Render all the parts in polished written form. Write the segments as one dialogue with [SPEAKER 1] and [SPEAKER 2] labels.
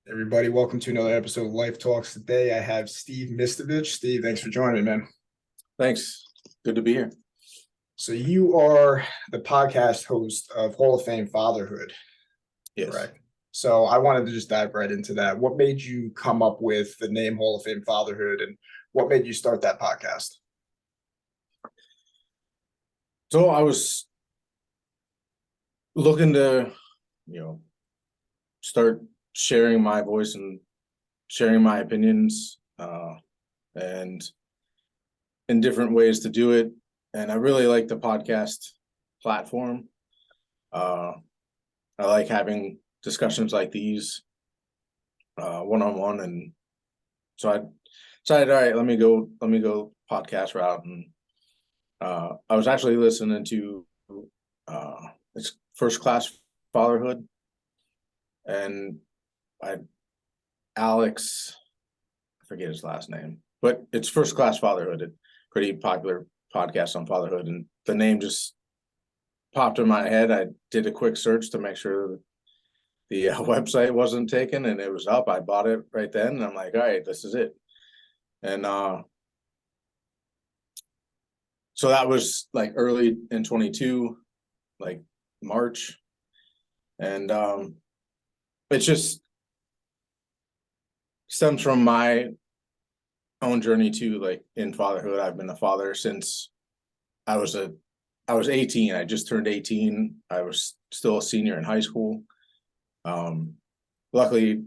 [SPEAKER 1] Everybody, welcome to another episode of Life Talks. Today I have Steve Mistovich. Steve, thanks for joining me, man.
[SPEAKER 2] Thanks. Good to be here.
[SPEAKER 1] So you are the podcast host of Hall of Fame Fatherhood,
[SPEAKER 2] Yes.
[SPEAKER 1] correct? So I wanted to just dive right into that. What made you come up with the name Hall of Fame Fatherhood, and what made you start that podcast?
[SPEAKER 2] So I was looking to, start sharing my voice and sharing my opinions, and in different ways to do it. And I really like the podcast platform. I like having discussions like these, one-on-one. And so I decided, all right, let me go podcast route. And I was actually listening to it's First Class Fatherhood, and Alex, I forget his last name, but it's First Class Fatherhood, a pretty popular podcast on fatherhood, and the name just popped in my head. I did a quick search to make sure the website wasn't taken, and it was up. I bought it right then, and I'm like, all right, this is it. And so that was like early in 22, like March. And it just stems from my own journey too, like in fatherhood. I've been a father since I was 18. I just turned 18. I was still a senior in high school. Luckily,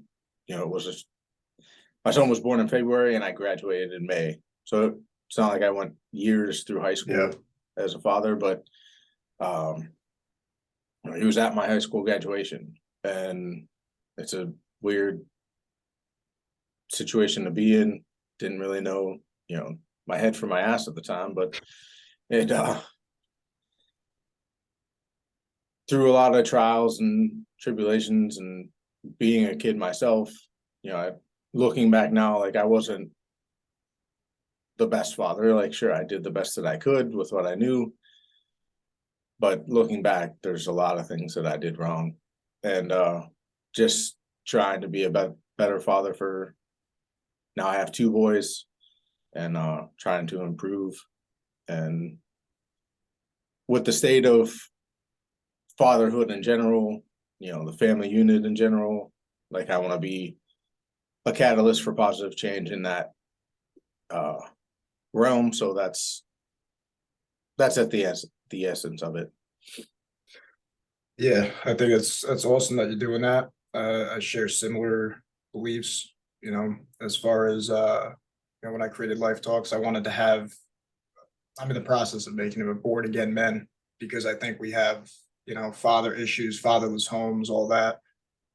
[SPEAKER 2] my son was born in February and I graduated in May. So it's not like I went years through high school as a father, but he was at my high school graduation, and it's a weird situation to be in. Didn't really know, my head from my ass at the time, but it through a lot of trials and tribulations and being a kid myself, looking back now, like I wasn't the best father. Like, sure, I did the best that I could with what I knew, but looking back, there's a lot of things that I did wrong, and just trying to be a better father for now. I have two boys, and trying to improve. And with the state of fatherhood in general, the family unit in general, like I want to be a catalyst for positive change in that realm. So that's at the essence of it.
[SPEAKER 1] Yeah, I think that's awesome that you're doing that. I share similar beliefs, as far as when I created Life Talks, I wanted to have. I'm in the process of making them a born again men, because I think we have, father issues, fatherless homes, all that,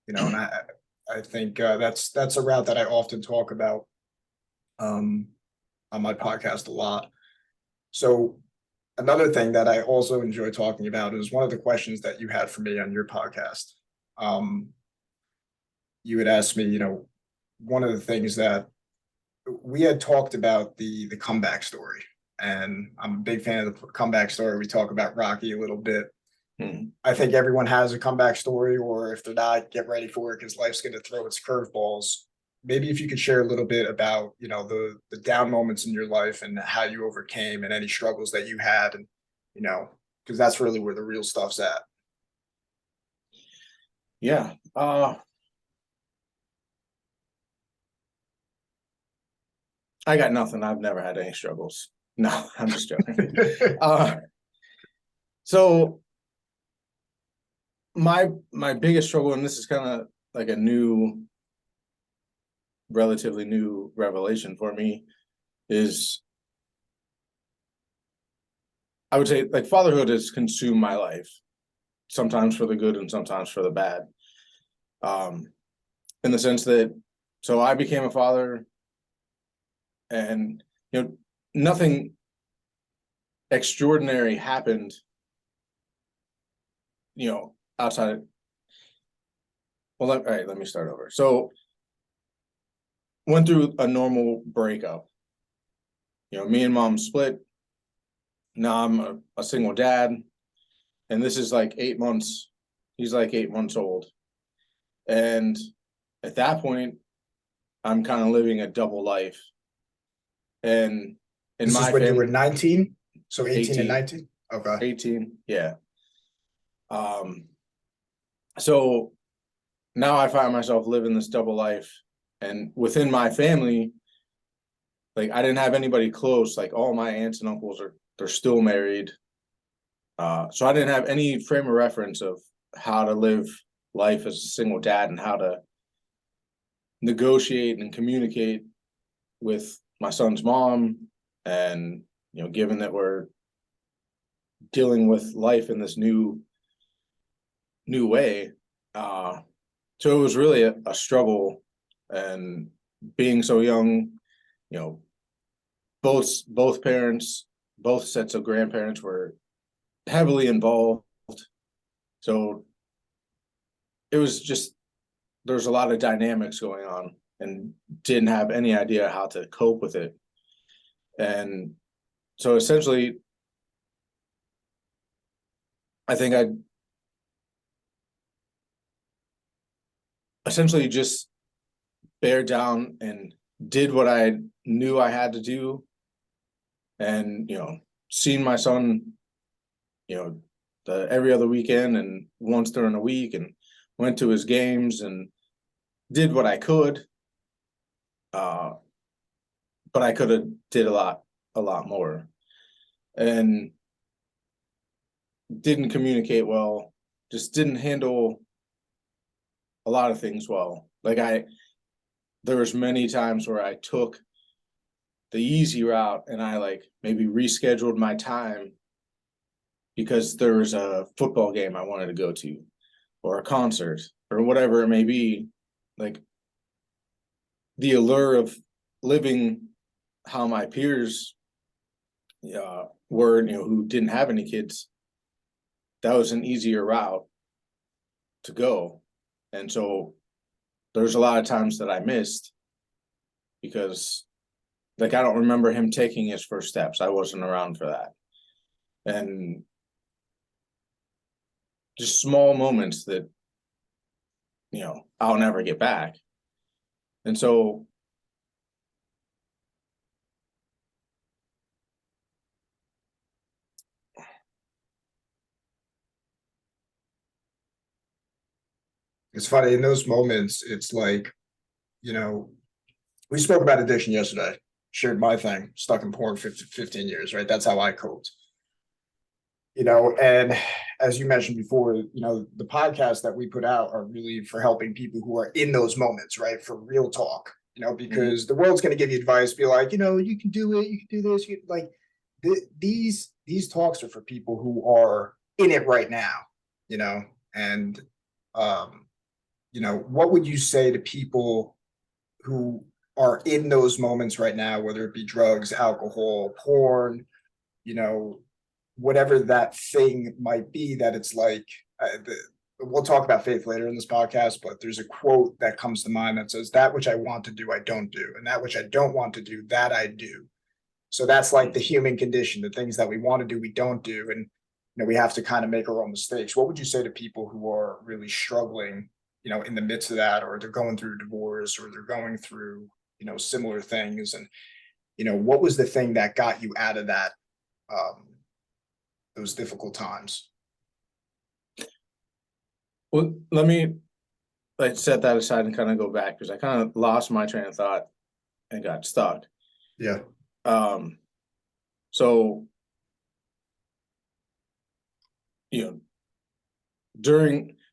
[SPEAKER 1] and I think that's a route that I often talk about on my podcast a lot. So another thing that I also enjoy talking about is one of the questions that you had for me on your podcast. Um, you had asked me, one of the things that we had talked about, the comeback story, and I'm a big fan of the comeback story. We talk about Rocky a little bit. I think everyone has a comeback story, or if they're not, get ready for it, because life's going to throw its curveballs. Maybe if you could share a little bit about, the down moments in your life and how you overcame, and any struggles that you had, and because that's really where the real stuff's at.
[SPEAKER 2] Yeah. I got nothing. I've never had any struggles. No, I'm just joking. So my biggest struggle, and this is kind of like a relatively new revelation for me, is I would say like fatherhood has consumed my life, sometimes for the good and sometimes for the bad. In the sense that, so I became a father, and nothing extraordinary happened, outside. Well, all right, let me start over. So went through a normal breakup. Me and mom split. Now I'm a single dad, and this is like 8 months. He's like 8 months old, and at that point, I'm kind of living a double life. And in
[SPEAKER 1] This is
[SPEAKER 2] my
[SPEAKER 1] when you were
[SPEAKER 2] family,
[SPEAKER 1] 19, so 18 and
[SPEAKER 2] 18,
[SPEAKER 1] 19. Okay.
[SPEAKER 2] 18, yeah. So now I find myself living this double life, and within my family, like I didn't have anybody close. Like all my aunts and uncles they're still married. So I didn't have any frame of reference of how to live life as a single dad and how to negotiate and communicate with my son's mom. And given that we're dealing with life in this new way, so it was really a struggle. And being so young, you know both parents, both sets of grandparents were heavily involved, so it was just there's a lot of dynamics going on, and didn't have any idea how to cope with it. And so essentially, I think I essentially just bear down and did what I knew I had to do. And seeing my son every other weekend and once during the week, and went to his games and did what I could. But I could have did a lot more, and didn't communicate well, just didn't handle a lot of things well. Like there was many times where I took the easy route, and I like maybe rescheduled my time because there was a football game I wanted to go to, or a concert, or whatever it may be. Like the allure of living how my peers were, who didn't have any kids, that was an easier route to go. And so there's a lot of times that I missed because like I don't remember him taking his first steps. I wasn't around for that. And just small moments that I'll never get back. And so
[SPEAKER 1] It's funny in those moments, it's like, you know, we spoke about addiction yesterday, shared my thing, stuck in porn 15 years, right? That's how I coped. And as you mentioned before, the podcasts that we put out are really for helping people who are in those moments, right? For real talk, because the world's going to give you advice, be like, you can do it, you can do this, these talks are for people who are in it right now, and what would you say to people who are in those moments right now, whether it be drugs, alcohol, porn, you know, whatever that thing might be, that it's like, we'll talk about faith later in this podcast, but there's a quote that comes to mind that says, that which I want to do, I don't do. And that which I don't want to do, that I do. So that's like the human condition, the things that we want to do, we don't do. And, we have to kind of make our own mistakes. What would you say to people who are really struggling, in the midst of that, or they're going through divorce, or they're going through, similar things? And, what was the thing that got you out of that, those difficult times?
[SPEAKER 2] Well, let me set that aside and kind of go back, because I kind of lost my train of thought and got stuck.
[SPEAKER 1] Yeah.
[SPEAKER 2] So,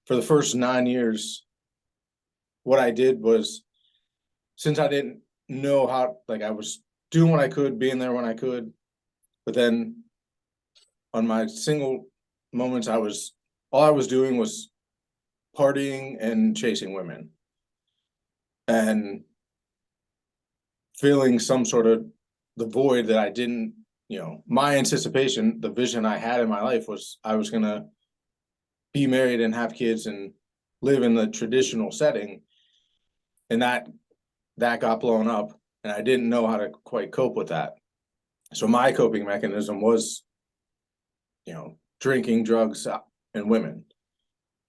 [SPEAKER 2] for the first 9 years, what I did was, since I didn't know how, like I was doing what I could, being there when I could, but then on my single moments, all I was doing was partying and chasing women and feeling some sort of the void that I didn't, my anticipation, the vision I had in my life was I was going to be married and have kids and live in the traditional setting. And that got blown up, and I didn't know how to quite cope with that. So my coping mechanism was, drinking, drugs, and women,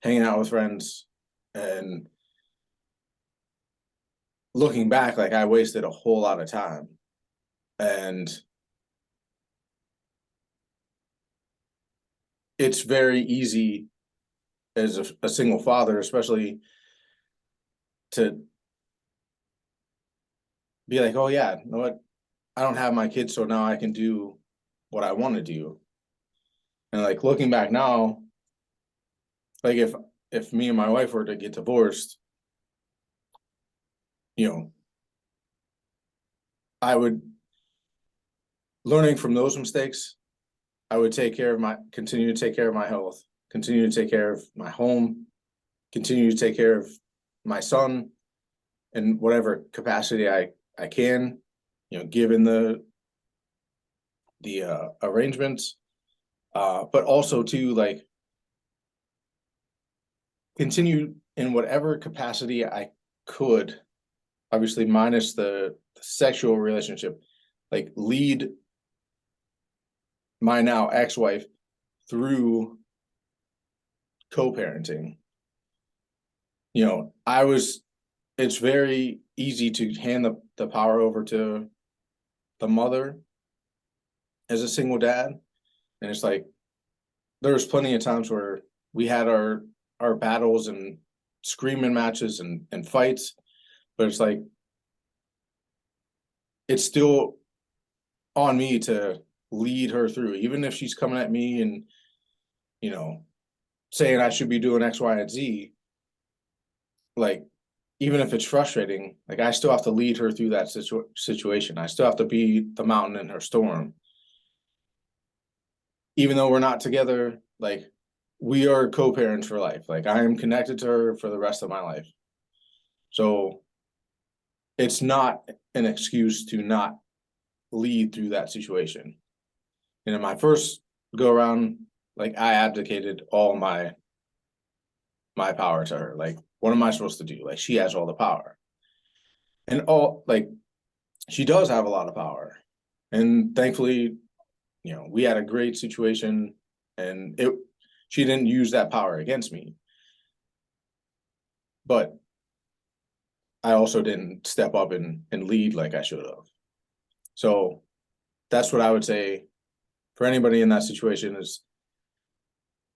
[SPEAKER 2] hanging out with friends. And looking back, like I wasted a whole lot of time. And it's very easy as a single father, especially, to be like, oh yeah, you know what? I don't have my kids, so now I can do what I want to do. And like looking back now, like if me and my wife were to get divorced, you know, I would, learning from those mistakes, I would continue to take care of my health, continue to take care of my home, continue to take care of my son in whatever capacity I can, you know, given the arrangements, but also to like continue in whatever capacity I could, obviously minus the sexual relationship, like lead my now ex-wife through co-parenting. You know, it's very easy to hand the power over to the mother as a single dad. And it's like, there was plenty of times where we had our battles and screaming matches and fights, but it's like, it's still on me to lead her through, even if she's coming at me and, you know, saying I should be doing X, Y, and Z. Like, even if it's frustrating, like I still have to lead her through that situation. I still have to be the mountain in her storm. Even though we're not together, like we are co-parents for life. Like I am connected to her for the rest of my life. So it's not an excuse to not lead through that situation. And in my first go around, like I abdicated all my power to her. Like, what am I supposed to do? Like, she has all the power. And all, like, she does have a lot of power. And thankfully, you know, we had a great situation, and she didn't use that power against me. But I also didn't step up and lead like I should have. So that's what I would say for anybody in that situation is,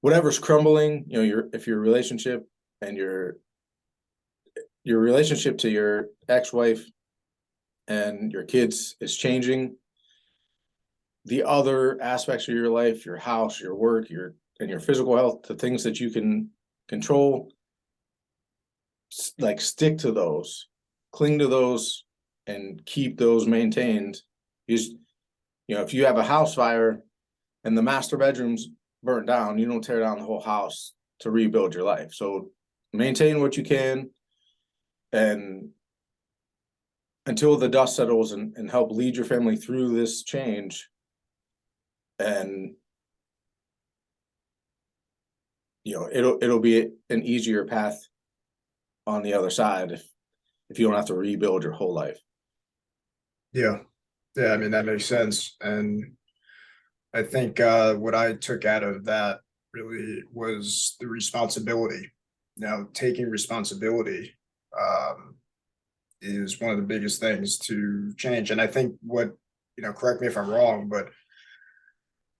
[SPEAKER 2] whatever's crumbling, you know, if your relationship and your relationship to your ex-wife and your kids is changing, the other aspects of your life, your house, your work, and your physical health, the things that you can control, like stick to those, cling to those, and keep those maintained. Because, you know, if you have a house fire and the master bedroom's burnt down, you don't tear down the whole house to rebuild your life. So maintain what you can, and until the dust settles, and help lead your family through this change. And, you know, it'll be an easier path on the other side if you don't have to rebuild your whole life.
[SPEAKER 1] Yeah. Yeah, I mean, that makes sense. And I think what I took out of that really was the responsibility. Now, taking responsibility is one of the biggest things to change. And I think what, correct me if I'm wrong, but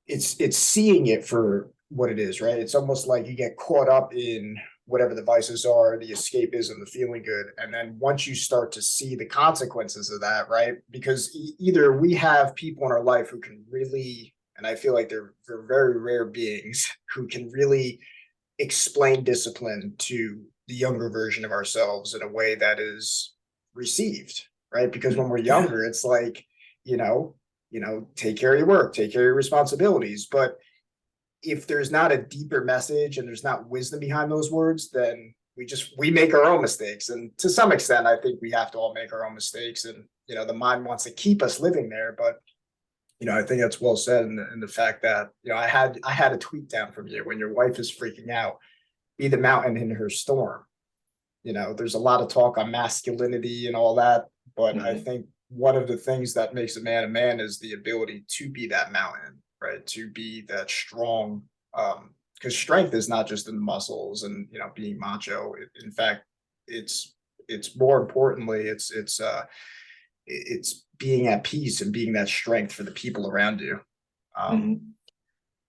[SPEAKER 1] it's seeing it for what it is, right? It's almost like you get caught up in whatever the vices are, the escapism, the feeling good. And then once you start to see the consequences of that, right? Because either we have people in our life who can really, and I feel like they're very rare beings who can really explain discipline to the younger version of ourselves in a way that is received, right? Because when we're younger, it's like, take care of your work, take care of your responsibilities. But if there's not a deeper message and there's not wisdom behind those words, then we make our own mistakes. And to some extent, I think we have to all make our own mistakes. And, the mind wants to keep us living there. But, I think that's well said in the fact that, I had a tweet down from you: when your wife is freaking out, be the mountain in her storm. There's a lot of talk on masculinity and all that, but I think one of the things that makes a man is the ability to be that mountain, right? To be that strong, because strength is not just in the muscles and being macho. In fact, it's it's more importantly, it's being at peace and being that strength for the people around you.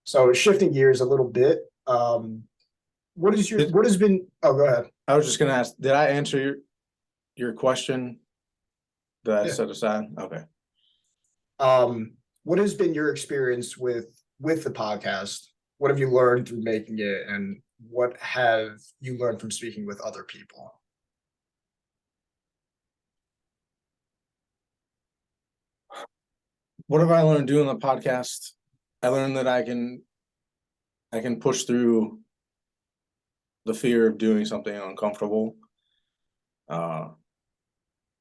[SPEAKER 1] So shifting gears a little bit, what has been, oh, go ahead.
[SPEAKER 2] I was just gonna ask, did I answer your question that I
[SPEAKER 1] Yeah.
[SPEAKER 2] set aside? Okay.
[SPEAKER 1] What has been your experience with the podcast? What have you learned through making it, and what have you learned from speaking with other people?
[SPEAKER 2] What have I learned doing the podcast? I learned that I can push through the fear of doing something uncomfortable.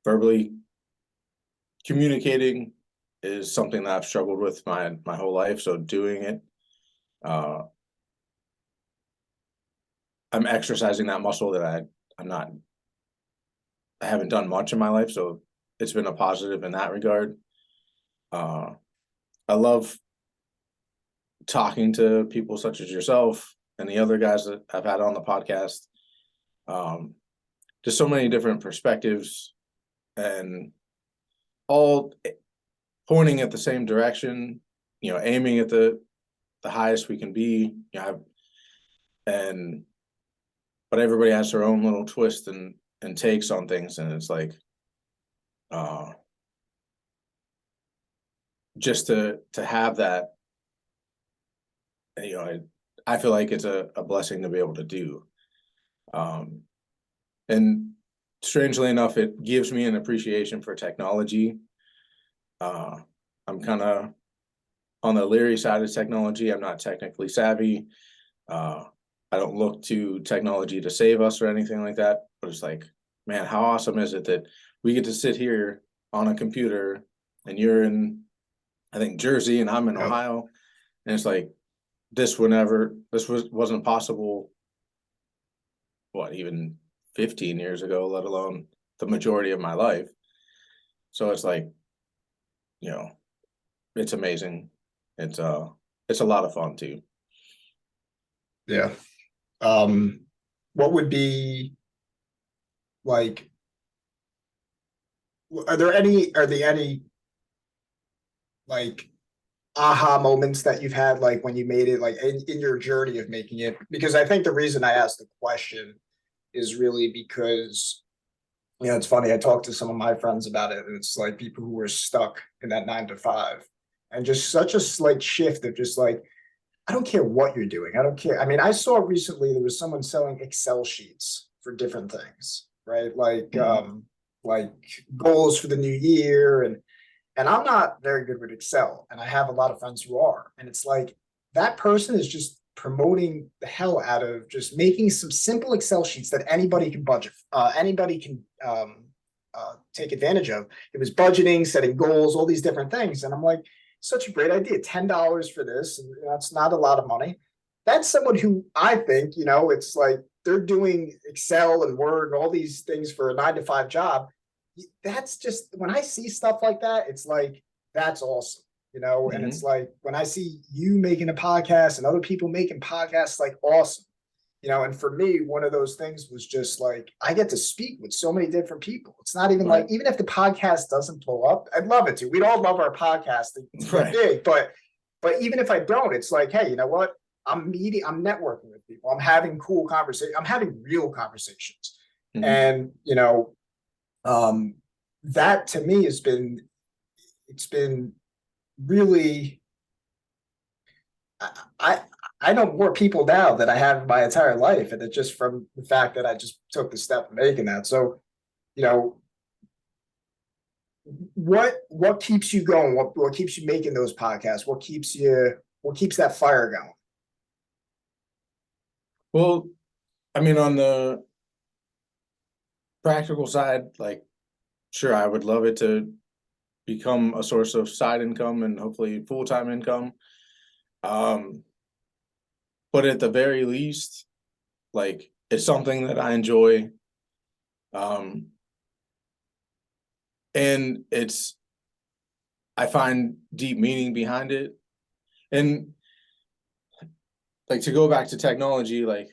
[SPEAKER 2] Verbally communicating is something that I've struggled with my whole life. So doing it, I'm exercising that muscle that I haven't done much in my life. So it's been a positive in that regard. I love talking to people such as yourself and the other guys that I've had on the podcast. Just so many different perspectives and all pointing at the same direction, aiming at the highest we can be, but everybody has their own little twist and takes on things. And it's like, just to have that, I feel like it's a blessing to be able to do. And strangely enough, it gives me an appreciation for technology. I'm kind of on the leery side of technology. I'm not technically savvy. I don't look to technology to save us or anything like that, but it's like, man, how awesome is it that we get to sit here on a computer and you're in, I think, Jersey and I'm in Ohio. And it's like, this wasn't possible, even 15 years ago, let alone the majority of my life. So it's like, it's amazing. It's a lot of fun too.
[SPEAKER 1] Yeah. What would be like, are there any like aha moments that you've had, like when you made it, like in your journey of making it? Because I think the reason I asked the question is really because, it's funny, I talked to some of my friends about it, and it's like people who were stuck in that 9 to 5, and just such a slight shift of just like, I don't care what you're doing. I don't care. I mean, I saw recently there was someone selling Excel sheets for different things, right? Like goals for the new year, and I'm not very good with Excel, and I have a lot of friends who are, and it's like that person is just promoting the hell out of just making some simple Excel sheets that anybody can anybody can take advantage of. It was budgeting, setting goals, all these different things, and I'm like, such a great idea. $10 for this, and that's not a lot of money. That's someone who I think, it's like they're doing Excel and Word and all these things for a 9 to 5 job. That's just, when I see stuff like that, it's like, that's awesome, and it's like when I see you making a podcast and other people making podcasts, like awesome. And for me, one of those things was just like, I get to speak with so many different people. It's not even like, even if the podcast doesn't blow up, I'd love it to. We'd all love our podcast to get big, but even if I don't, it's like, hey, you know what? I'm networking with people. I'm having cool conversations. I'm having real conversations. And, that to me it's been really, I know more people now than I have my entire life, and it's just from the fact that I just took the step of making that. So, what keeps you going? What keeps you making those podcasts? What keeps that fire going?
[SPEAKER 2] Well, I mean, on the practical side, like, sure, I would love it to become a source of side income and hopefully full-time income. But at the very least, like, it's something that I enjoy. And I find deep meaning behind it. And like, to go back to technology, like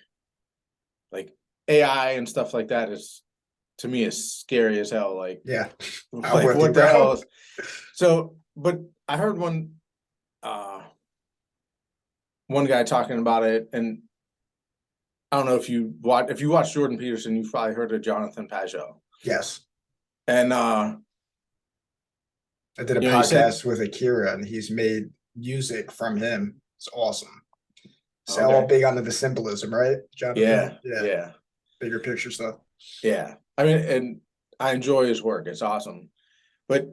[SPEAKER 2] AI and stuff like that is to me is scary as hell. Like,
[SPEAKER 1] Yeah, I'm
[SPEAKER 2] like
[SPEAKER 1] with you,
[SPEAKER 2] what the hell
[SPEAKER 1] bro.
[SPEAKER 2] is, so, but I heard one guy talking about it, and I don't know if you watch Jordan Peterson, you've probably heard of Jonathan Pageau.
[SPEAKER 1] Yes,
[SPEAKER 2] And
[SPEAKER 1] I did a
[SPEAKER 2] he said,
[SPEAKER 1] podcast with Akira, and he's made music from him. It's awesome. So all
[SPEAKER 2] okay,
[SPEAKER 1] big onto the symbolism, right, Jonathan?
[SPEAKER 2] yeah,
[SPEAKER 1] Yeah,
[SPEAKER 2] yeah,
[SPEAKER 1] bigger picture stuff.
[SPEAKER 2] yeah. I mean, and I enjoy his work. It's awesome. But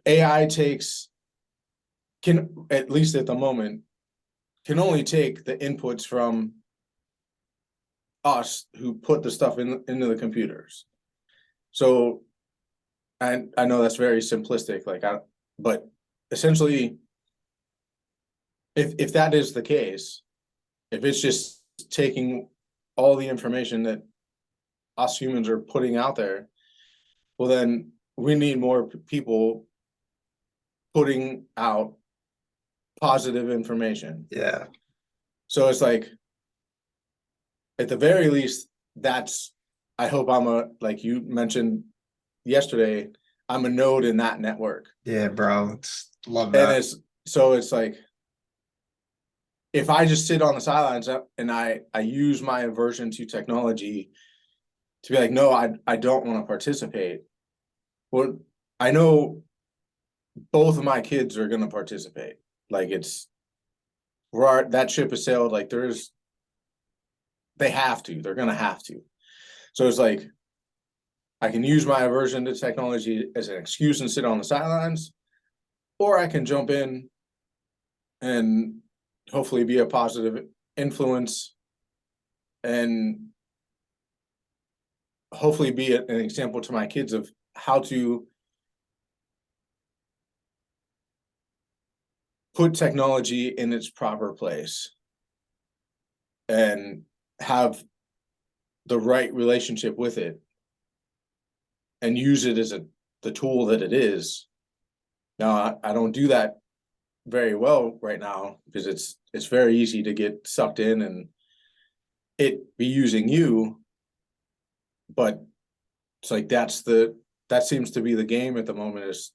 [SPEAKER 2] AI can, at least at the moment, can only take the inputs from us who put the stuff into the computers. So I know that's very simplistic, but essentially, if that is the case, if it's just taking all the information that us humans are putting out there, well, then we need more people putting out positive information.
[SPEAKER 1] Yeah,
[SPEAKER 2] So it's like, at the very least, I hope like you mentioned yesterday, I'm a node in that network.
[SPEAKER 1] yeah, bro. Love
[SPEAKER 2] And
[SPEAKER 1] that.
[SPEAKER 2] it's like, if I just sit on the sidelines and I use my aversion to technology to be like, no, I don't want to participate. Well, I know both of my kids are going to participate. Like, that ship has sailed. Like, they have to. They're going to have to. So it's like, I can use my aversion to technology as an excuse and sit on the sidelines, or I can jump in and hopefully be a positive influence and hopefully be an example to my kids of how to put technology in its proper place and have the right relationship with it and use it as the tool that it is. Now, I don't do that very well right now because it's very easy to get sucked in and it be using you, but it's like that seems to be the game at the moment. Is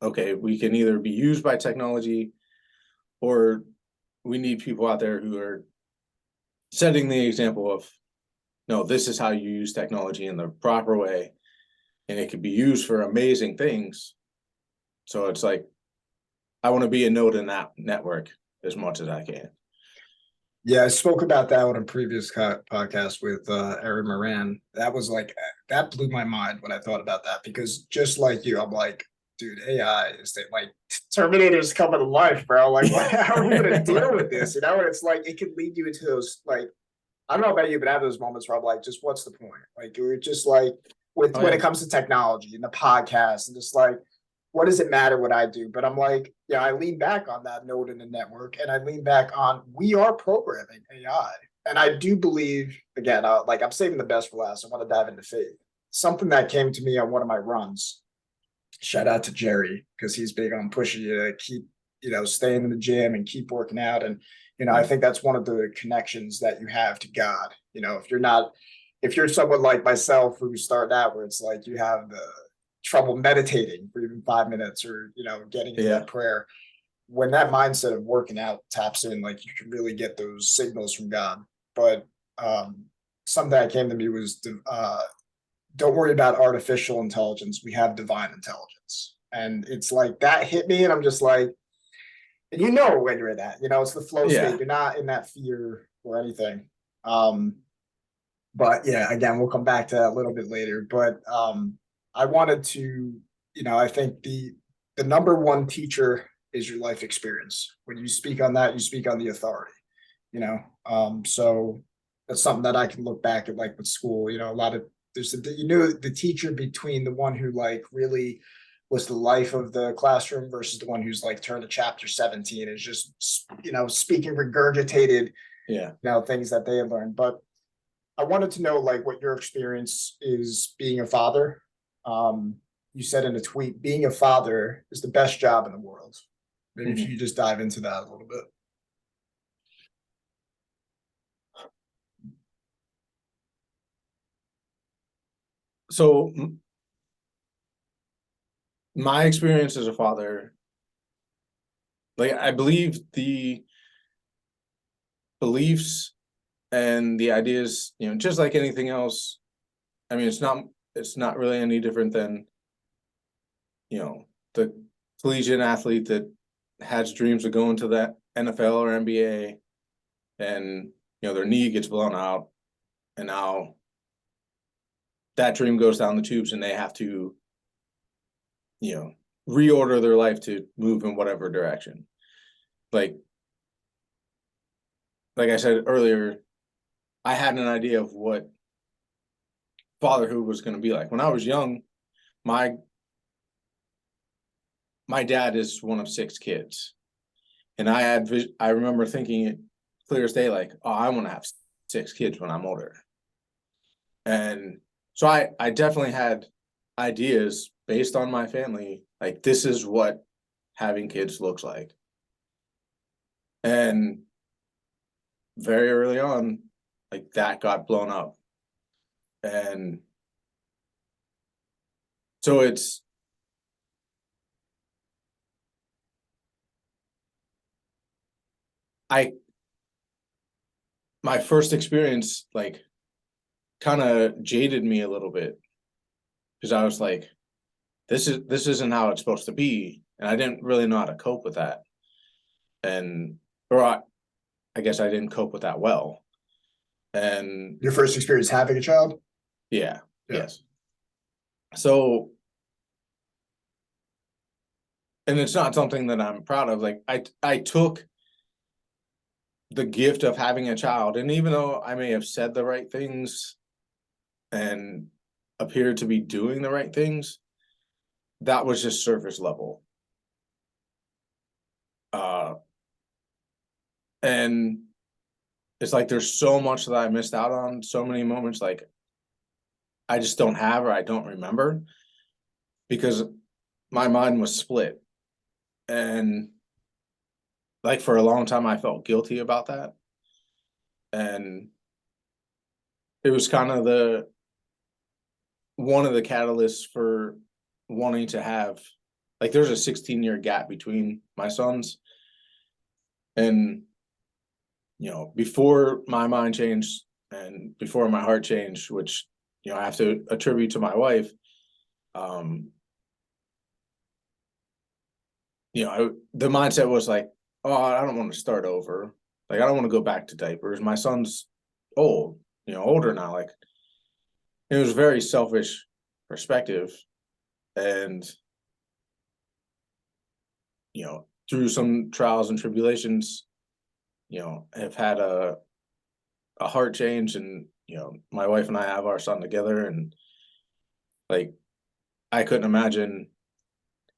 [SPEAKER 2] okay, we can either be used by technology, or we need people out there who are setting the example of, no, this is how you use technology in the proper way, and it could be used for amazing things. So it's like, I want to be a node in that network as much as I can.
[SPEAKER 1] Yeah, I spoke about that on a previous podcast with Aaron Moran. That was like, that blew my mind when I thought about that, because just like you, I'm like, dude, AI is that, like, Terminator's coming to life, bro. Like, how are we gonna deal with this? You know, and it's like it could lead you into those, like, I don't know about you, but I have those moments where I'm like, just what's the point? Like, you're just like, with
[SPEAKER 2] Oh
[SPEAKER 1] when
[SPEAKER 2] yeah,
[SPEAKER 1] it comes to technology and the podcast, and just like, what does it matter what I do? But I'm like, yeah, I lean back on that node in the network, and I lean back on, we are programming AI. And I do believe, again, like, I'm saving the best for last. I want to dive into faith. Something that came to me on one of my runs. Shout out to Jerry, because he's big on pushing you to keep, staying in the gym and keep working out. And, I think that's one of the connections that you have to God. If you're someone like myself who started out where it's like you have the trouble meditating for even 5 minutes, or, getting into
[SPEAKER 2] yeah,
[SPEAKER 1] that prayer, when that mindset of working out taps in, like, you can really get those signals from God. But something that came to me was, don't worry about artificial intelligence. We have divine intelligence. And it's like that hit me, and I'm just like, and when you're in that, it's the flow state.
[SPEAKER 2] yeah,
[SPEAKER 1] You're not in that fear or anything. Um, but yeah, again, we'll come back to that a little bit later. But I wanted to, I think the number one teacher is your life experience. When you speak on that, you speak on the authority. So that's something that I can look back at, like with school. A lot of, the teacher between the one who, like, really was the life of the classroom versus the one who's like turned to chapter 17 is just, speaking regurgitated,
[SPEAKER 2] yeah.
[SPEAKER 1] things that they had learned. But I wanted to know, like, what your experience is being a father. You said in a tweet, being a father is the best job in the world. Maybe if
[SPEAKER 2] Mhm.
[SPEAKER 1] you just dive into that a little bit.
[SPEAKER 2] So my experience as a father, like I believe the beliefs and the ideas, just like anything else. I mean, it's not really any different than, the collegiate athlete that has dreams of going to that NFL or NBA, and their knee gets blown out, and now that dream goes down the tubes, and they have to, you know, reorder their life to move in whatever direction. Like I said earlier, I had an idea of what fatherhood was going to be like when I was young. My dad is one of 6 kids, and I remember thinking it clear as day, like, oh, I want to have 6 kids when I'm older. And so I definitely had ideas based on my family, like this is what having kids looks like. And very early on, like that got blown up. And so I my first experience like kind of jaded me a little bit, because I was like, this isn't how it's supposed to be. And I didn't really know how to cope with that. And or I guess I didn't cope with that well. And
[SPEAKER 1] Your first experience having a child?
[SPEAKER 2] yeah,
[SPEAKER 1] Yeah.
[SPEAKER 2] yes. So, and it's not something that I'm proud of. Like I took the gift of having a child, and even though I may have said the right things and appeared to be doing the right things, that was just surface level. Uh, and it's like there's so much that I missed out on, so many moments like I just don't have or I don't remember, because my mind was split. And like for a long time I felt guilty about that. And it was kind of the one of the catalysts for wanting to have, like there's a 16-year gap between my sons. And before my mind changed and before my heart changed, which I have to attribute to my wife, um the mindset was like, oh, I don't want to start over. Like I don't want to go back to diapers. My son's old, older now. Like it was a very selfish perspective. And through some trials and tribulations, have had a heart change. And my wife and I have our son together. And like I couldn't imagine,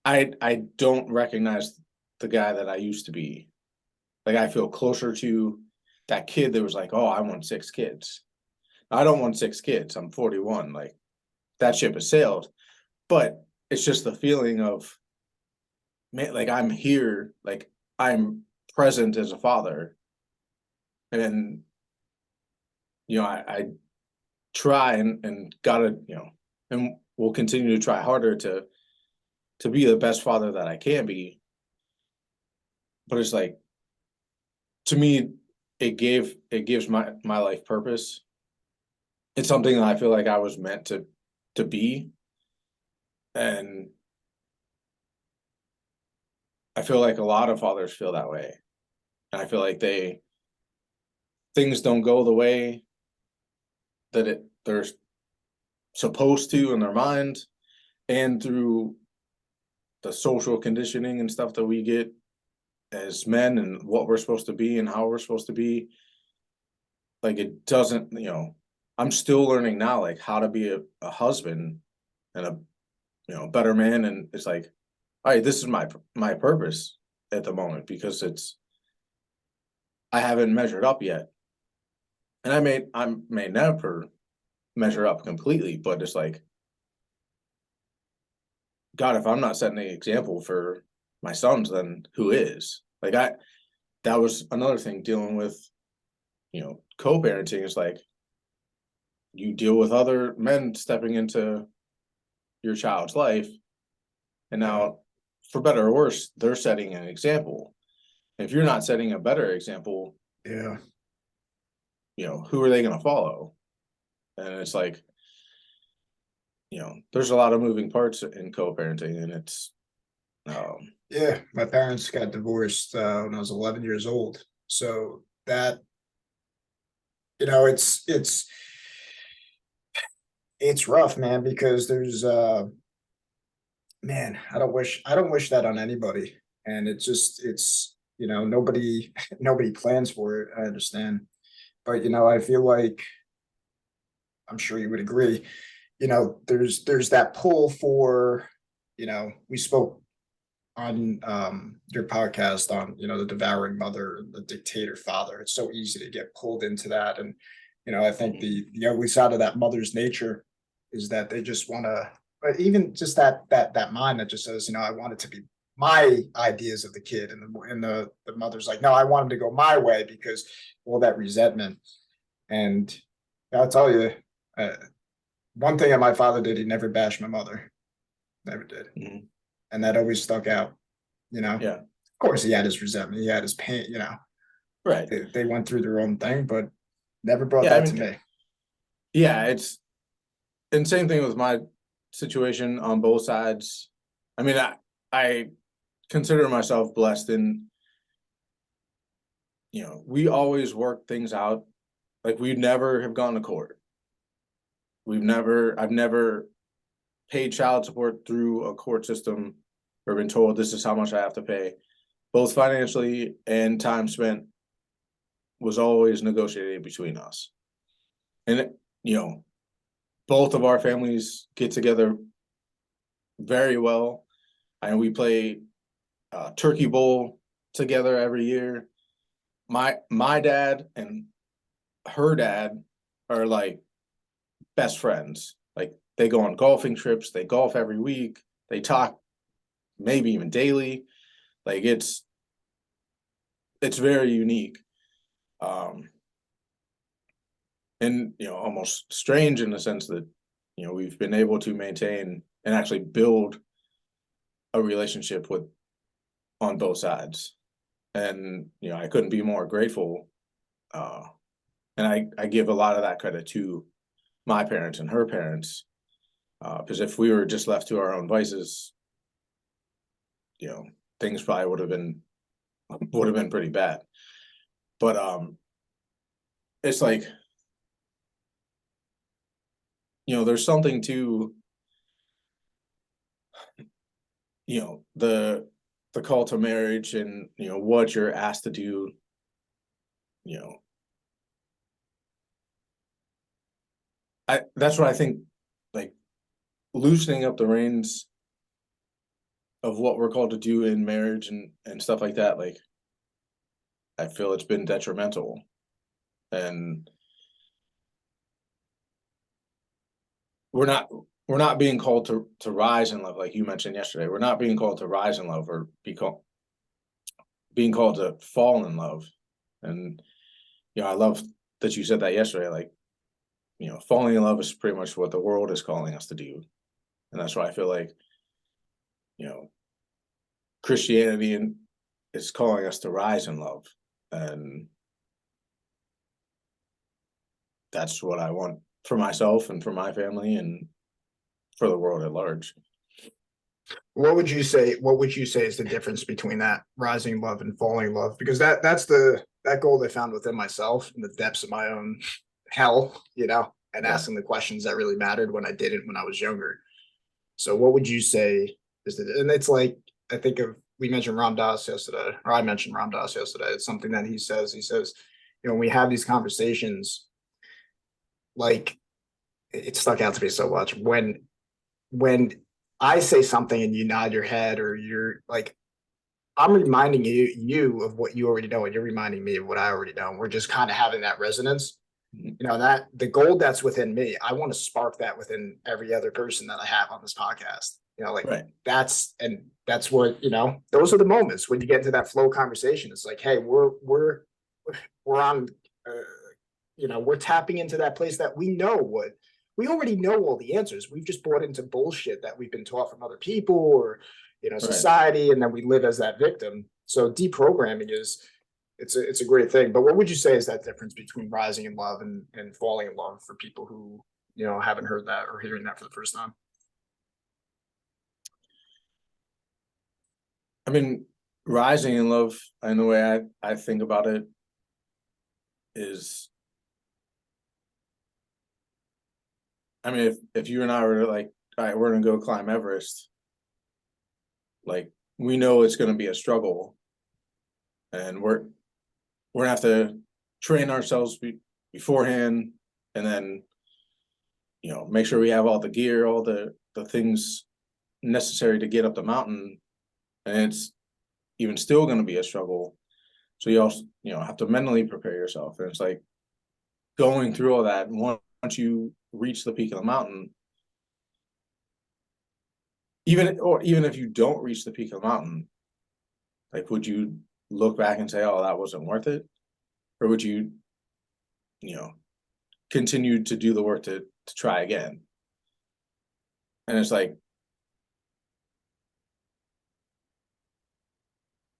[SPEAKER 2] I don't recognize the guy that I used to be. Like I feel closer to that kid that was like, oh, I want 6 kids. I don't want 6 kids. I'm 41. Like that ship has sailed. But it's just the feeling of, man, like I'm here, like I'm present as a father. And I try and gotta, and will continue to try harder to be the best father that I can be. But it's like, to me, it gives my life purpose. It's something that I feel like I was meant to be. And I feel like a lot of fathers feel that way. And I feel like things don't go the way that they're supposed to in their mind, and through the social conditioning and stuff that we get as men and what we're supposed to be and how we're supposed to be. Like it doesn't, I'm still learning now, like how to be a husband and a better man. And it's like, all right, this is my purpose at the moment, because I haven't measured up yet. And I may never measure up completely, but it's like, God, if I'm not setting the example for my sons, then who is? Like that was another thing dealing with, co-parenting, is like you deal with other men stepping into your child's life. And now, for better or worse, they're setting an example. If you're not setting a better example,
[SPEAKER 1] Yeah.
[SPEAKER 2] Who are they going to follow? And it's like, there's a lot of moving parts in co-parenting, and it's,
[SPEAKER 1] Yeah. My parents got divorced when I was 11 years old. So that, it's rough, man, because there's man, I don't wish that on anybody. And it's nobody plans for it. I understand. But I feel like I'm sure you would agree, there's that pull for, we spoke on your podcast on, the devouring mother, the dictator father. It's so easy to get pulled into that. And, I think the ugly side of that mother's nature is that they just want to, but even just that mind that just says, I want it to be my ideas of the kid, and the mother's like, no, I want him to go my way, because all that resentment. And I'll tell you, uh, one thing that my father did, he never bashed my mother, never did.
[SPEAKER 2] Mhm.
[SPEAKER 1] And that always stuck out.
[SPEAKER 2] Yeah.
[SPEAKER 1] Of course, he had his resentment, he had his pain.
[SPEAKER 2] Right.
[SPEAKER 1] They went through their on thing, but never brought
[SPEAKER 2] Yeah, I
[SPEAKER 1] that to
[SPEAKER 2] mean,
[SPEAKER 1] me.
[SPEAKER 2] yeah, it's and same thing with my situation on both sides. I mean, I consider myself blessed in, we always work things out. Like, we never have gone to court. I've never paid child support through a court system or been told this is how much I have to pay. Both financially and time spent was always negotiated between us. And, both of our families get together very well. And we play turkey bowl together every year. My dad and her dad are like best friends. Like, they go on golfing trips, they golf every week, they talk maybe even daily. Like, it's very unique. And almost strange in the sense that we've been able to maintain and actually build a relationship with on both sides. And I couldn't be more grateful. And I give a lot of that credit to my parents and her parents, because if we were just left to our own vices, things probably would have been pretty bad. But it's like, there's something to the call to marriage, and what you're asked to do. That's what I think, like, loosening up the reins of what we're called to do in marriage and stuff like that. Like, I feel it's been detrimental. And we're not being called to rise in love, like you mentioned yesterday. We're not being called to rise in love, or being called to fall in love. And I love that you said that yesterday. Like, falling in love is pretty much what the world is calling us to do. And that's why I feel like Christianity is calling us to rise in love. And that's what I want for myself and for my family and for the world at large.
[SPEAKER 1] What would you say is the difference between that rising love and falling love? Because that's that goal I found within myself in the depths of my own hell, and
[SPEAKER 2] Yeah.
[SPEAKER 1] asking the questions that really mattered when I didn't when I was younger. So what would you say is that? And it's like, I think we mentioned Ram Dass yesterday, or I mentioned Ram Dass yesterday. It's something that he says, when we have these conversations, like, it stuck out to me so much when I say something and you nod your head, or you're like, I'm reminding you of what you already know, and you're reminding me of what I already know. And we're just kind of having that resonance. That the gold that's within me, I want to spark that within every other person that I have on this podcast.
[SPEAKER 2] Right.
[SPEAKER 1] That's what, those are the moments when you get into that flow conversation. It's like, hey, we're on
[SPEAKER 3] we're tapping into that place that we already know all the answers. We've just bought into bullshit that we've been taught from other people or, society, and then we live as that victim. So deprogramming it's a great thing. But what would you say is that difference between rising in love and falling in love for people who, haven't heard that or hearing that for the first time?
[SPEAKER 2] I mean, rising in love, and the way I think about it is, I mean, if you and I were like, all right, we're gonna go climb Everest, like we know it's gonna be a struggle, and we're gonna have to train ourselves beforehand, and then make sure we have all the gear, all the things necessary to get up the mountain, and it's even still going to be a struggle. So you also have to mentally prepare yourself, and it's like going through all that. Once you reach the peak of the mountain, even if you don't reach the peak of the mountain, like would you look back and say, oh, that wasn't worth it? Or would you continue to do the work to try again? And it's like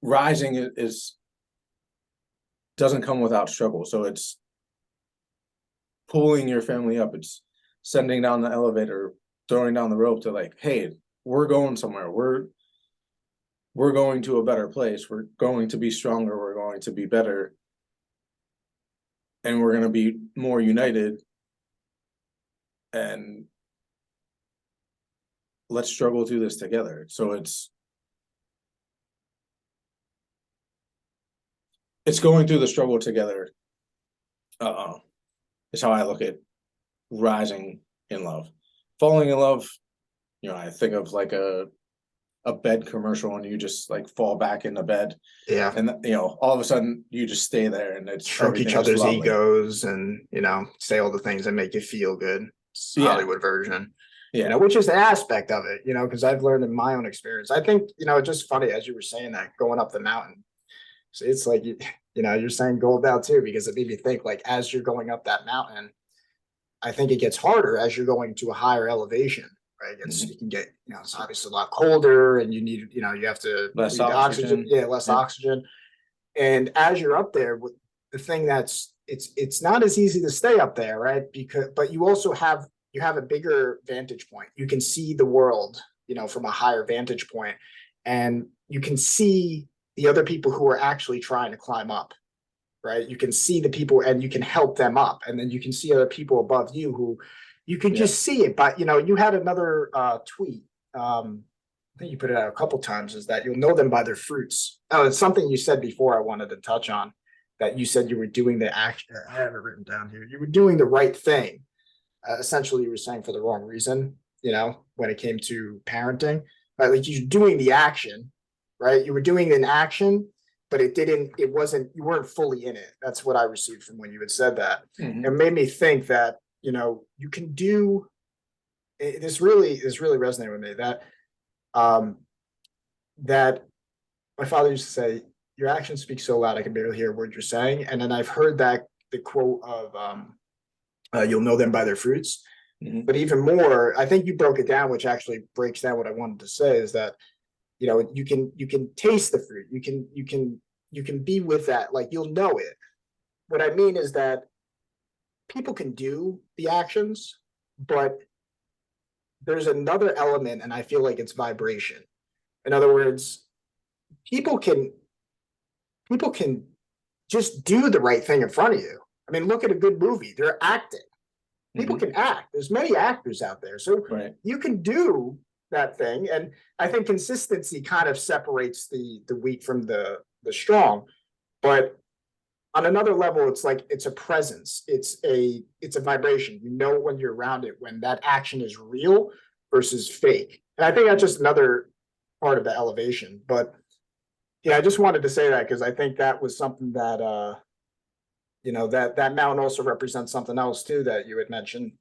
[SPEAKER 2] rising is doesn't come without struggle. So it's pulling your family up, it's sending down the elevator, throwing down the rope to like, hey, we're going somewhere, we're going to a better place, we're going to be stronger, we're going to be better, and we're going to be more united, and let's struggle through this together. So it's going through the struggle together. Is how I look at rising in love. Falling in love, I think of like a bed commercial, and you just like fall back into bed.
[SPEAKER 3] Yeah.
[SPEAKER 2] And all of a sudden you just stay there, and it's
[SPEAKER 3] Stroke each other's egos and, say all the things that make you feel good. It's Hollywood version.
[SPEAKER 2] Yeah.
[SPEAKER 3] Which is an aspect of it, because I've learned in my own experience. I think, it's just funny as you were saying that going up the mountain. So it's like, you're saying gold now too, because it made me think like, as you're going up that mountain, I think it gets harder as you're going to a higher elevation, right? You can get, it's obviously a lot colder, and you need, you have to
[SPEAKER 2] less oxygen.
[SPEAKER 3] Yeah, less oxygen. And as you're up there, with the thing it's not as easy to stay up there, right? But you also have a bigger vantage point. You can see the world, from a higher vantage point, and you can see the other people who are actually trying to climb up, right? You can see the people and you can help them up. And then you can see other people above you who you can just see it. But, you had another tweet. I think you put it out a couple times, is that you'll know them by their fruits. Oh, it's something you said before I wanted to touch on, that you said you were doing the action. I have it written down here. You were doing the right thing. Essentially, you were saying for the wrong reason, when it came to parenting. Right? Like you're doing the action, right? You were doing an action, but you weren't fully in it. That's what I received from when you had said that. It made me think that, you can do, this really resonated with me, that my father used to say, your actions speak so loud, I can barely hear a word you're saying. And then I've heard that the quote of, you'll know them by their fruits. But even more, I think you broke it down, which actually breaks down what I wanted to say, is that, you can taste the fruit. You can be with that. Like you'll know it. What I mean is that people can do the actions, but there's another element, and I feel like it's vibration. In other words, people can just do the right thing in front of you. I mean, look at a good movie. They're acting. People can act. There's many actors out there. So you can do that thing. And I think consistency kind of separates the weak from the strong. But on another level, it's like it's a presence. It's a vibration. You know when you're around it, when that action is real versus fake. And I think that's just another part of the elevation. But yeah, I just wanted to say that because I think that was something that that mountain also represents something else too that you had mentioned.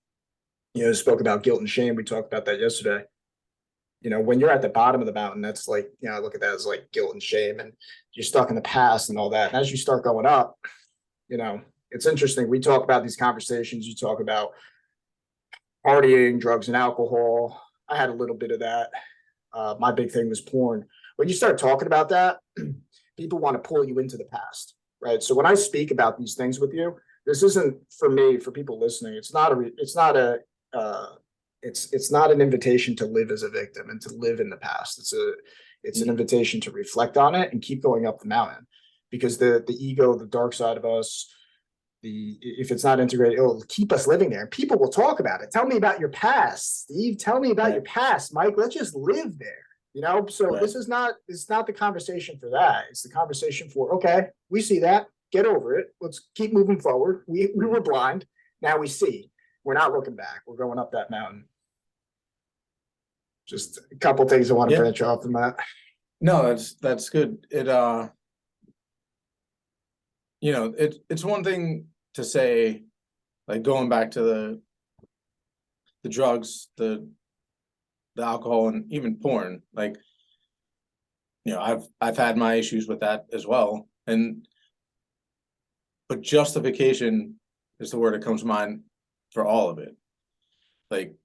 [SPEAKER 3] Spoke about guilt and shame. We talked about that yesterday. When you're at the bottom of the mountain, that's like, I look at that as like guilt and shame, and you're stuck in the past and all that. And as you start going up, it's interesting. We talk about these conversations. You talk about partying, drugs and alcohol. I had a little bit of that. My big thing was porn. When you start talking about that, people want to pull you into the past, right? So when I speak about these things with you, this isn't for me, for people listening. It's not an invitation to live as a victim and to live in the past. It's an invitation to reflect on it and keep going up the mountain, because the ego, the dark side of us, if it's not integrated, it'll keep us living there. People will talk about it. Tell me about your past, Steve. Tell me about your past, Mike. Let's just live there. So this is not the conversation for that. It's the conversation for, okay, we see that, get over it. Let's keep moving forward. We were blind. Now we see. We're not looking back. We're going up that mountain. Just a couple things I want to branch off from that.
[SPEAKER 2] No, that's good. It's one thing to say, like, going back to the drugs, the alcohol, and even porn. Like, I've had my issues with that as well. But justification is the word that comes to mind for all of it. Like,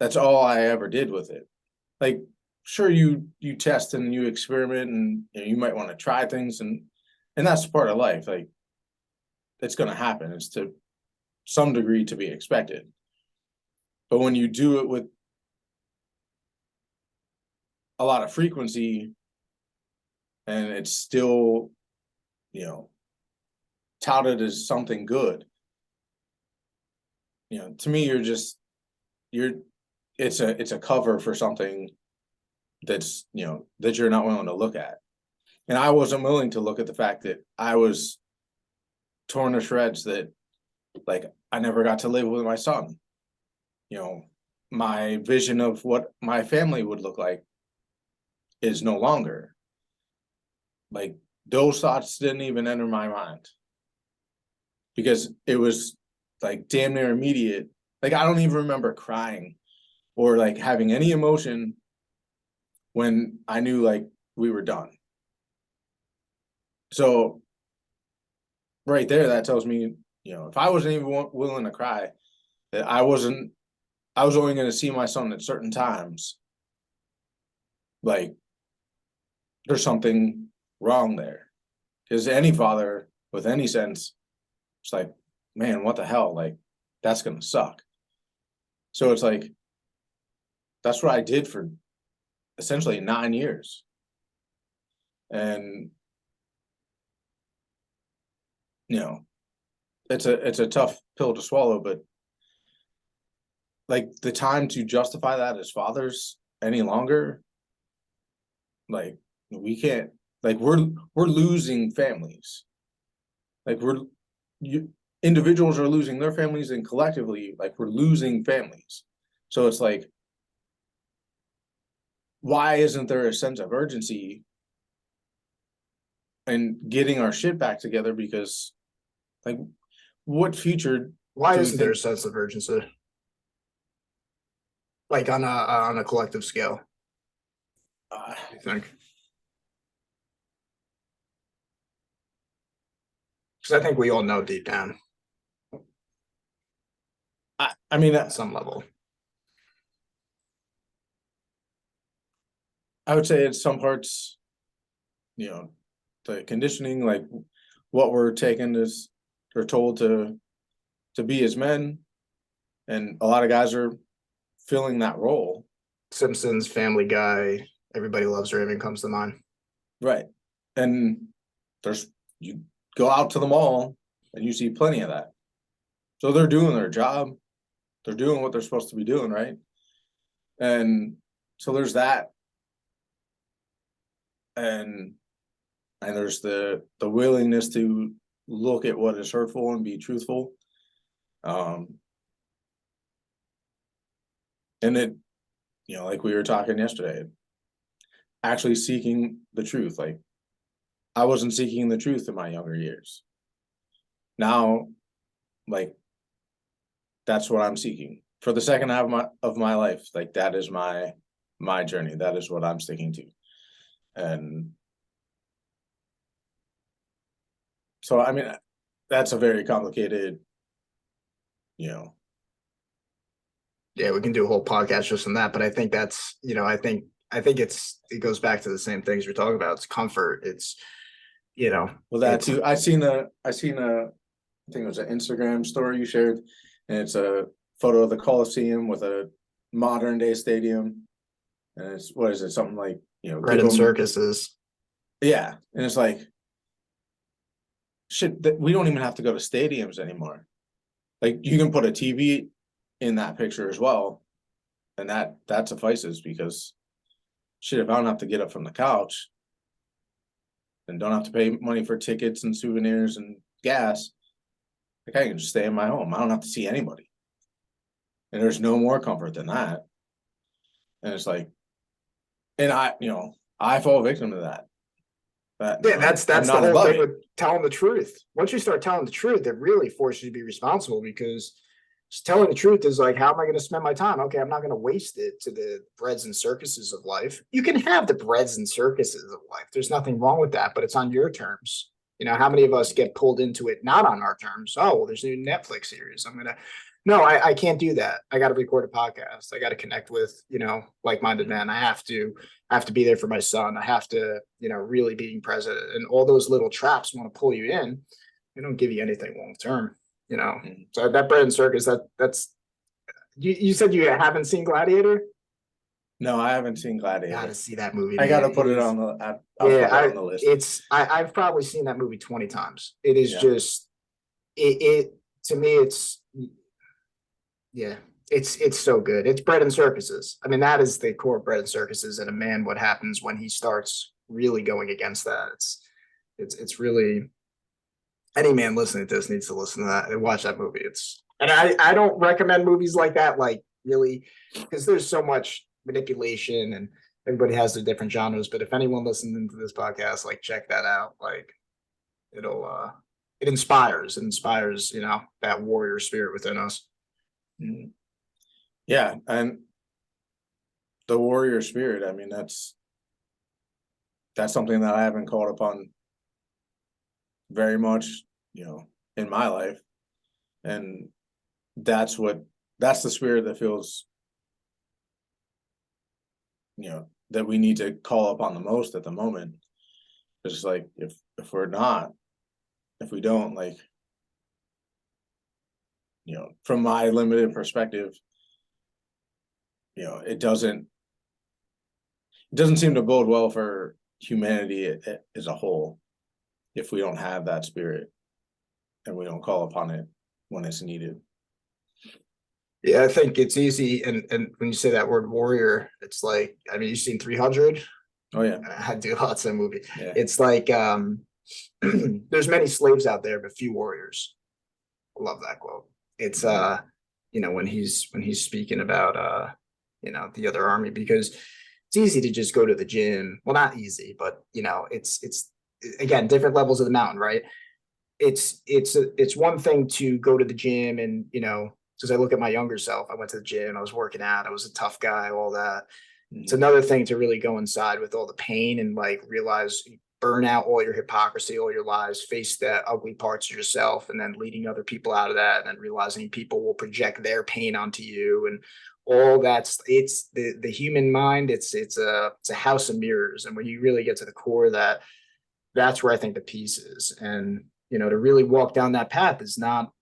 [SPEAKER 2] that's all I ever did with it. Like, sure, you test and you experiment, and you might want to try things, and that's part of life. Like, it's going to happen. It's to some degree to be expected. But when you do it with a lot of frequency, and it's still, touted as something good, to me, it's a cover for something that's, that you're not willing to look at. And I wasn't willing to look at the fact that I was torn to shreds, that, like, I never got to live with my son. My vision of what my family would look like is no longer. Like, those thoughts didn't even enter my mind, because it was like damn near immediate. Like, I don't even remember crying or like having any emotion when I knew, like, we were done. So right there, that tells me, if I wasn't even willing to cry, that I was only going to see my son at certain times. Like, there's something wrong there, because any father with any sense, it's like, man, what the hell? Like, that's going to suck. So it's like, that's what I did for essentially 9 years. And, it's a tough pill to swallow, but like, the time to justify that as fathers any longer, like, we can't, like, we're losing families. Like, individuals are losing their families, and collectively, like, we're losing families. So it's like, why isn't there a sense of urgency and getting our shit back together? Because, like, what future?
[SPEAKER 3] Why isn't there a sense of urgency? Like, on a collective scale, I think. Because I think we all know deep down,
[SPEAKER 2] I mean,
[SPEAKER 3] at some level.
[SPEAKER 2] I would say in some parts, the conditioning, like, what we're taken as, or told to be as men, and a lot of guys are filling that role.
[SPEAKER 3] Simpsons, Family Guy, Everybody Loves Raymond comes to mind.
[SPEAKER 2] Right. And you go out to the mall and you see plenty of that. So they're doing their job. They're doing what they're supposed to be doing, right? And so there's that. And there's the willingness to look at what is hurtful and be truthful. And it, like we were talking yesterday, actually seeking the truth. Like, I wasn't seeking the truth in my younger years. Now, like, that's what I'm seeking for the second half of my life. Like, that is my journey. That is what I'm sticking to. And so, I mean, that's a very complicated, you know.
[SPEAKER 3] Yeah, we can do a whole podcast just on that, but I think that's, I think it goes back to the same things we're talking about. It's comfort. It's,
[SPEAKER 2] Well, that
[SPEAKER 3] it's,
[SPEAKER 2] too. I think it was an Instagram story you shared, and it's a photo of the Coliseum with a modern day stadium, and it's what is it? Something like
[SPEAKER 3] bread and circuses.
[SPEAKER 2] Yeah, and it's like shit that we don't even have to go to stadiums anymore. Like you can put a TV in that picture as well, and that suffices because shit, if I don't have to get up from the couch and don't have to pay money for tickets and souvenirs and gas, like I can just stay in my home. I don't have to see anybody. And there's no more comfort than that. And it's like, and I fall victim to that.
[SPEAKER 3] Yeah, that's
[SPEAKER 2] I'm
[SPEAKER 3] the
[SPEAKER 2] not
[SPEAKER 3] whole
[SPEAKER 2] above
[SPEAKER 3] thing
[SPEAKER 2] it.
[SPEAKER 3] with telling the truth. Once you start telling the truth, it really forces you to be responsible because just telling the truth is like, how am I going to spend my time? Okay, I'm not going to waste it to the breads and circuses of life. You can have the breads and circuses of life. There's nothing wrong with that, but it's on your terms. How many of us get pulled into it not on our terms? Oh, well, there's a new Netflix series. No, I can't do that. I got to record a podcast. I got to connect with, like-minded men. I have to be there for my son. I have to, really being present, and all those little traps want to pull you in. They don't give you anything long term, So that bread and circus, that's you said you haven't seen Gladiator?
[SPEAKER 2] No, I haven't seen Gladiator.
[SPEAKER 3] Gotta see that movie.
[SPEAKER 2] I gotta
[SPEAKER 3] man.
[SPEAKER 2] put it on the. I'll put it on the list.
[SPEAKER 3] I've probably seen that movie 20 times. It is
[SPEAKER 2] Yeah.
[SPEAKER 3] just it to me. Yeah, it's so good. It's bread and circuses. I mean, that is the core bread and circuses. And a man, what happens when he starts really going against that? It's really any man listening to this needs to listen to that and watch that movie. And I don't recommend movies like that, like really, because there's so much manipulation and everybody has their different genres. But if anyone listening to this podcast, like check that out. Like it inspires, that warrior spirit within us.
[SPEAKER 2] Yeah, and the warrior spirit. I mean, that's something that I haven't called upon very much, in my life, and that's the spirit that feels, that we need to call upon the most at the moment. It's just like if we don't, like, from my limited perspective, it doesn't seem to bode well for humanity as a whole if we don't have that spirit and we don't call upon it when it's needed.
[SPEAKER 3] Yeah, I think it's easy, and when you say that word warrior, it's like, I mean, you've seen 300.
[SPEAKER 2] Oh yeah,
[SPEAKER 3] I do lots of movie.
[SPEAKER 2] yeah.
[SPEAKER 3] It's like there's many slaves out there, but few warriors. I love that quote. It's when he's speaking about the other army, because it's easy to just go to the gym. Well, not easy, but it's again different levels of the mountain, right? It's one thing to go to the gym and because I look at my younger self, I went to the gym, I was working out, I was a tough guy, all that. It's another thing to really go inside with all the pain and like realize, burn out all your hypocrisy, all your lies, face the ugly parts of yourself, and then leading other people out of that, and then realizing people will project their pain onto you, and all it's the human mind. It's a house of mirrors, and when you really get to the core of that, that's where I think the peace is. And to really walk down that path is not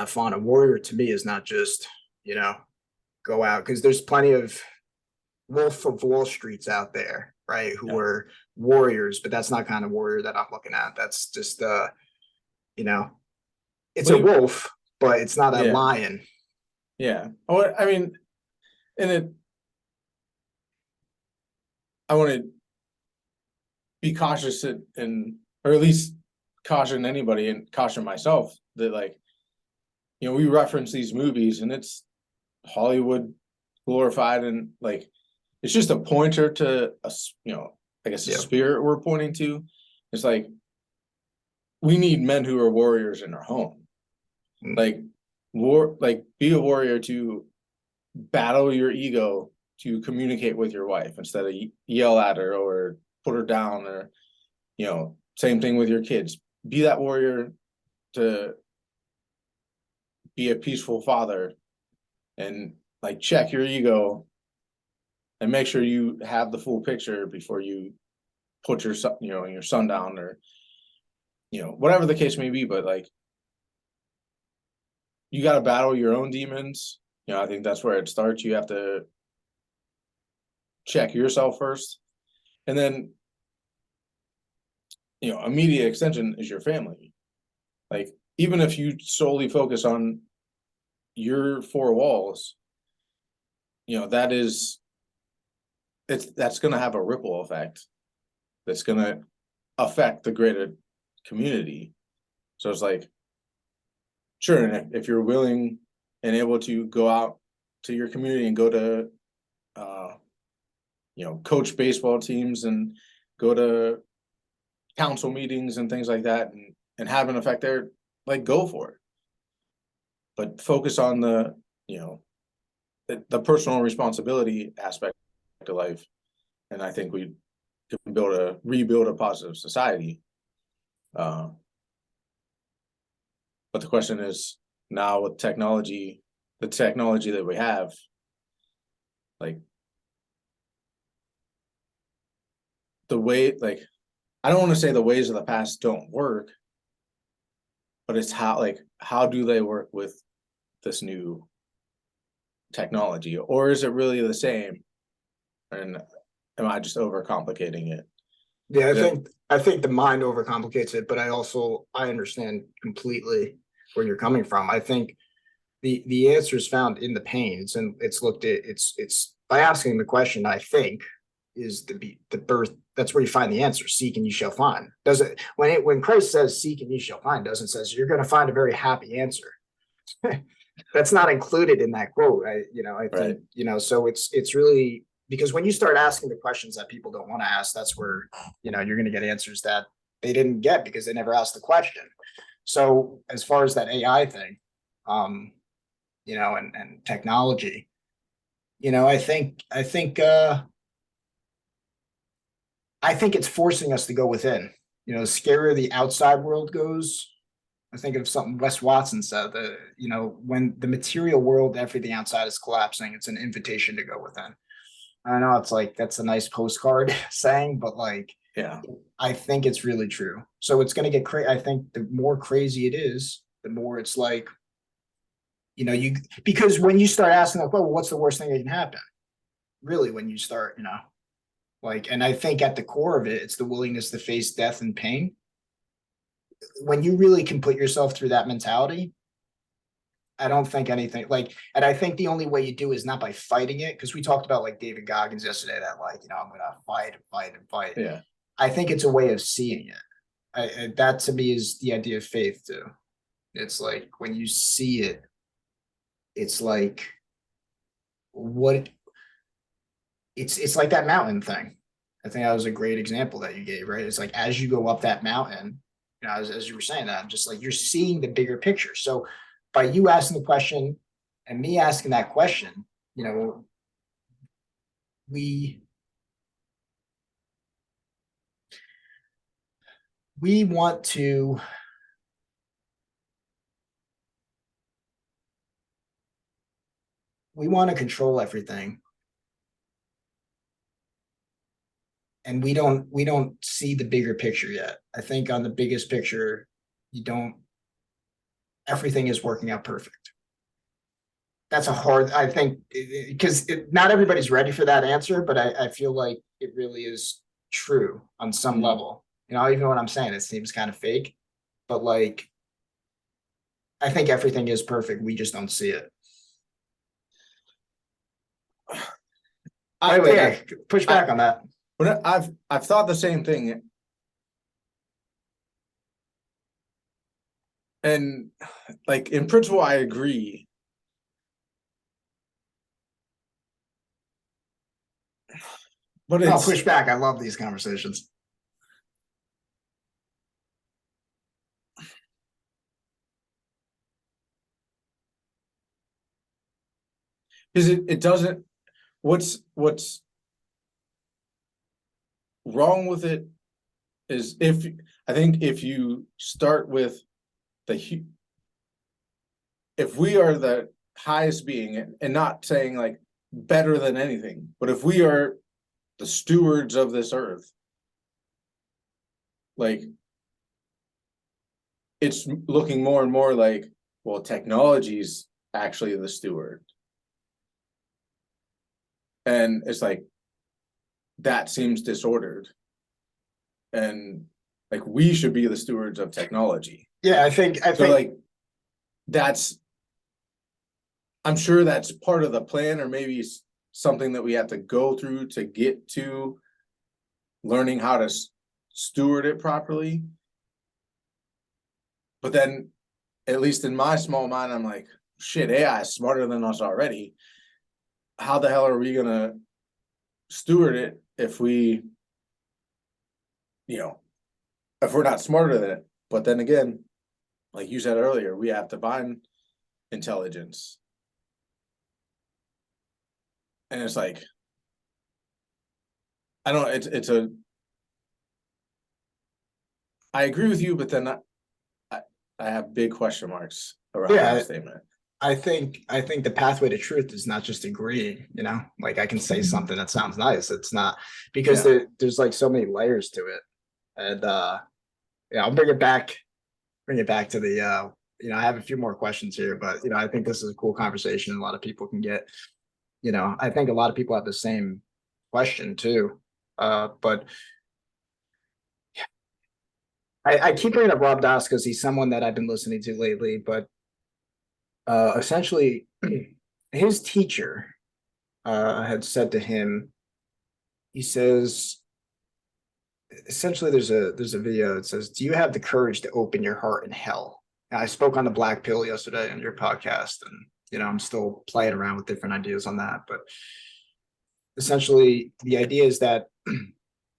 [SPEAKER 3] fun. A warrior to me is not just go out, because there's plenty of Wolf of Wall Streets out there, right? Who were warriors, but that's not kind of warrior that I'm looking at. That's just it's a wolf, but it's not a lion.
[SPEAKER 2] Yeah. Oh, I mean, I want to be cautious or at least caution anybody and caution myself that, like, we reference these movies and it's Hollywood glorified, and like it's just a pointer to I guess a spirit we're pointing to. It's like we need men who are warriors in our home. Like be a warrior to battle your ego, to communicate with your wife instead of yell at her or put her down, or same thing with your kids. Be that warrior to be a peaceful father and like check your ego and make sure you have the full picture before you put your son, your son down, or whatever the case may be. But like, you got to battle your own demons. I think that's where it starts. You have to check yourself first, and then immediate extension is your family. Like, even if you solely focus on your four walls, that's going to have a ripple effect that's going to affect the greater community. So it's like, sure, and if you're willing and able to go out to your community and go to coach baseball teams and go to council meetings and things like that, and have an effect there, like, go for it. But focus on the personal responsibility aspect of life, and I think we can rebuild a positive society. But the question is, now with technology, the technology that we have, like, the way, like, I don't want to say the ways of the past don't work, but it's how do they work with this new technology, or is it really the same? And am I just overcomplicating it?
[SPEAKER 3] Yeah, I think the mind overcomplicates it, but I understand completely where you're coming from. I think the answer is found in the pain. It's looked at, it's by asking the question, I think, is the birth. That's where you find the answer. Seek and you shall find. Doesn't, when Christ says seek and you shall find, doesn't says you're going to find a very happy answer. That's not included in that quote. I think,
[SPEAKER 2] Right.
[SPEAKER 3] So it's really, because when you start asking the questions that people don't want to ask, that's where, you're going to get answers that they didn't get because they never asked the question. So as far as that AI thing, and technology, I think it's forcing us to go within. The scarier the outside world goes, I think of something Wes Watson said, that, when the material world, everything outside is collapsing, it's an invitation to go within. I know it's like, that's a nice postcard saying, but like,
[SPEAKER 2] Yeah.
[SPEAKER 3] I think it's really true. So it's going to get crazy. I think the more crazy it is, the more it's like, because when you start asking, like, well, what's the worst thing that can happen? Really, when you start, and I think at the core of it, it's the willingness to face death and pain. When you really can put yourself through that mentality, I don't think anything and I think the only way you do is not by fighting it. Cause we talked about like David Goggins yesterday, that I'm going to fight and fight and fight.
[SPEAKER 2] Yeah.
[SPEAKER 3] I think it's a way of seeing it. That to me is the idea of faith too. It's like, when you see it, it's like, it's like that mountain thing. I think that was a great example that you gave, right? It's like, as you go up that mountain, as you were saying that, just like, you're seeing the bigger picture. So by you asking the question and me asking that question, we want to control everything. And we don't see the bigger picture yet. I think on the biggest picture, everything is working out perfect. That's I think, because not everybody's ready for that answer, but I feel like it really is true on some level. Even when I'm saying it seems kind of fake, but like, I think everything is perfect. We just don't see it. Push back on that.
[SPEAKER 2] But I've thought the same thing, and like, in principle, I agree. But
[SPEAKER 3] I'll push back. I love these conversations.
[SPEAKER 2] Because it doesn't. What's wrong with it is, if you start with if we are the highest being, and not saying like better than anything, but if we are the stewards of this earth, like it's looking more and more like, well, technology's actually the steward. And it's like, that seems disordered. And like, we should be the stewards of technology.
[SPEAKER 3] Yeah, I think
[SPEAKER 2] So like, I'm sure that's part of the plan, or maybe something that we have to go through to get to learning how to steward it properly. But then, at least in my small mind, I'm like, shit, AI is smarter than us already. How the hell are we gonna steward it if we, if we're not smarter than it? But then again, like you said earlier, we have divine intelligence. And it's like, I don't, I agree with you, but then I have big question marks around that statement.
[SPEAKER 3] I think the pathway to truth is not just agreeing, like I can say something that sounds nice. It's not, because there's like so many layers to it. And I'll bring it back to the I have a few more questions here, but I think this is a cool conversation. A lot of people can get, I think a lot of people have the same question too. But I keep bringing up Rob Doss because he's someone that I've been listening to lately, but essentially his teacher had said to him, he says, essentially there's a video that says, do you have the courage to open your heart in hell? And I spoke on the black pill yesterday on your podcast, and I'm still playing around with different ideas on that, but essentially the idea is that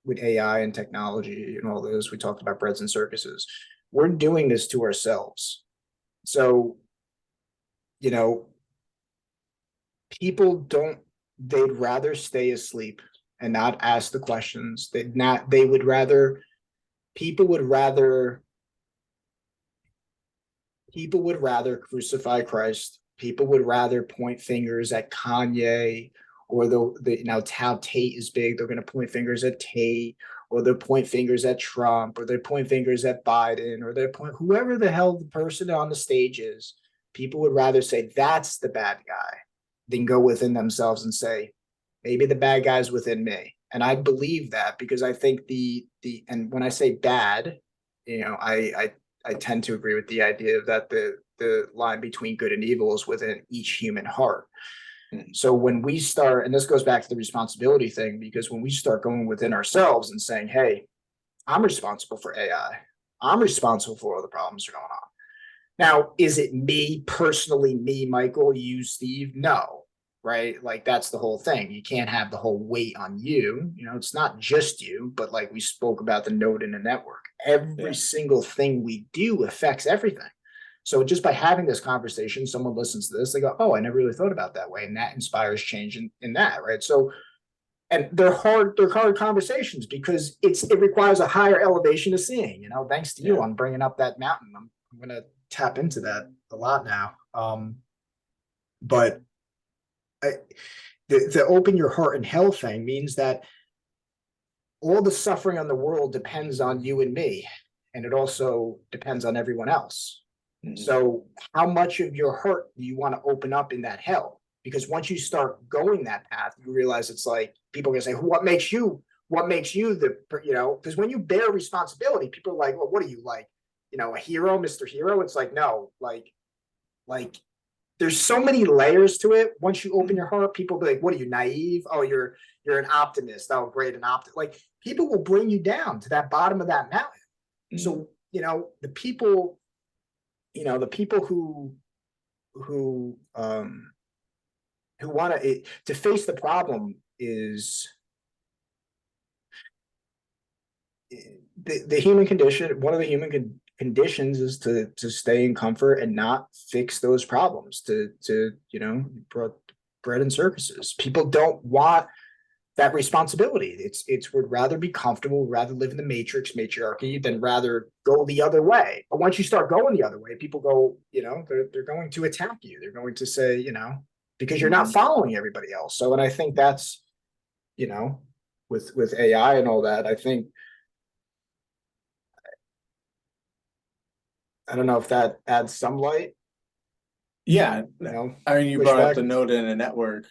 [SPEAKER 3] with AI and technology and all this, we talked about breads and circuses, we're doing this to ourselves. So people they'd rather stay asleep and not ask the questions. People would rather crucify Christ. People would rather point fingers at Kanye, or now how Tate is big. They're going to point fingers at Tate, or they'll point fingers at Trump, or they point fingers at Biden, or they point whoever the hell the person on the stage is. People would rather say that's the bad guy than go within themselves and say, maybe the bad guy's within me. And I believe that, because I think and when I say bad, I tend to agree with the idea that the line between good and evil is within each human heart. So when we start, and this goes back to the responsibility thing, because when we start going within ourselves and saying, hey, I'm responsible for AI, I'm responsible for all the problems that are going on. Now, is it me personally, me, Michael, you, Steve? No, right? Like, that's the whole thing. You can't have the whole weight on you. It's not just you, but like we spoke about the node in the network. Every single thing we do affects everything. So just by having this conversation, someone listens to this, they go, oh, I never really thought about that way. And that inspires change in that, right? So, and they're hard conversations, because it requires a higher elevation of seeing, thanks to you on bringing up that mountain. I'm going to tap into that a lot now. But the open your heart and hell thing means that all the suffering on the world depends on you and me, and it also depends on everyone else. Mm-hmm. So how much of your heart do you want to open up in that hell? Because once you start going that path, you realize it's like, people are gonna say, what makes you the, because when you bear responsibility, people are like, well, what are you, like, a hero, Mr. Hero? It's like, no, like there's so many layers to it. Once you open your heart, people be like, what are you, naive? Oh, you're an optimist. Oh, great, an optimist. Like, people will bring you down to that bottom of that mountain. Mm-hmm. So, the people who want to face the problem is the human condition. One of the human conditions is to stay in comfort and not fix those problems, to bread and circuses. People don't want that responsibility. It's would rather be comfortable, rather live in the matrix matriarchy than rather go the other way. But once you start going the other way, people go, they're going to attack you. They're going to say, because you're not following everybody else. So, and I think that's, with AI and all that, I think, I don't know if that adds some light,
[SPEAKER 2] Yeah, I mean, you brought up
[SPEAKER 3] pushback.
[SPEAKER 2] the node in a network.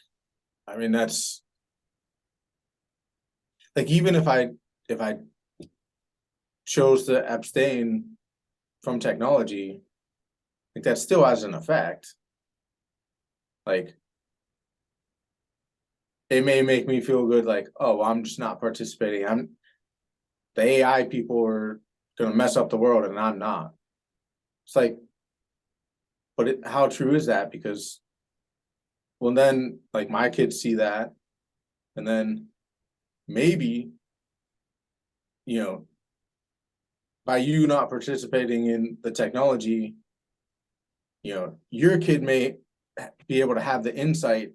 [SPEAKER 2] I mean, that's like, even if I chose to abstain from technology, like that still has an effect. Like, it may make me feel good, like, oh, well, I'm just not participating. The AI people are gonna mess up the world and I'm not. It's like, but how true is that? Because, well, then, like, my kids see that, and then maybe, by you not participating in the technology, your kid may be able to have the insight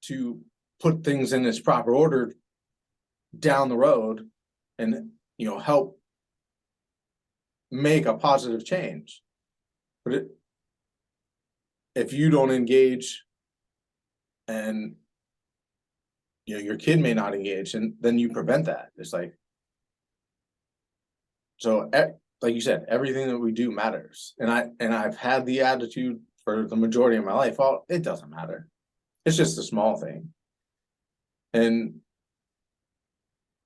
[SPEAKER 2] to put things in its proper order down the road and, help make a positive change. But if you don't engage, and your kid may not engage, and then you prevent that. It's like, so like you said, everything that we do matters. And I've had the attitude for the majority of my life, oh, it doesn't matter. It's just a small thing. And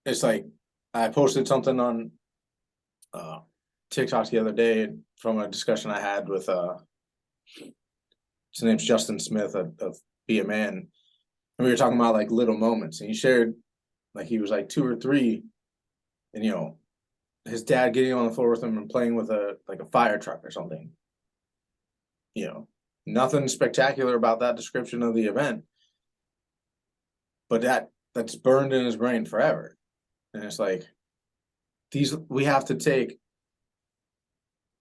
[SPEAKER 2] it's like, I posted something on TikTok the other day from a discussion I had with his name's Justin Smith of Be a Man. And we were talking about like little moments, and he shared, like, he was like 2 or 3, and his dad getting on the floor with him and playing with a fire truck or something. Nothing spectacular about that description of the event, but that's burned in his brain forever. And it's like, we have to take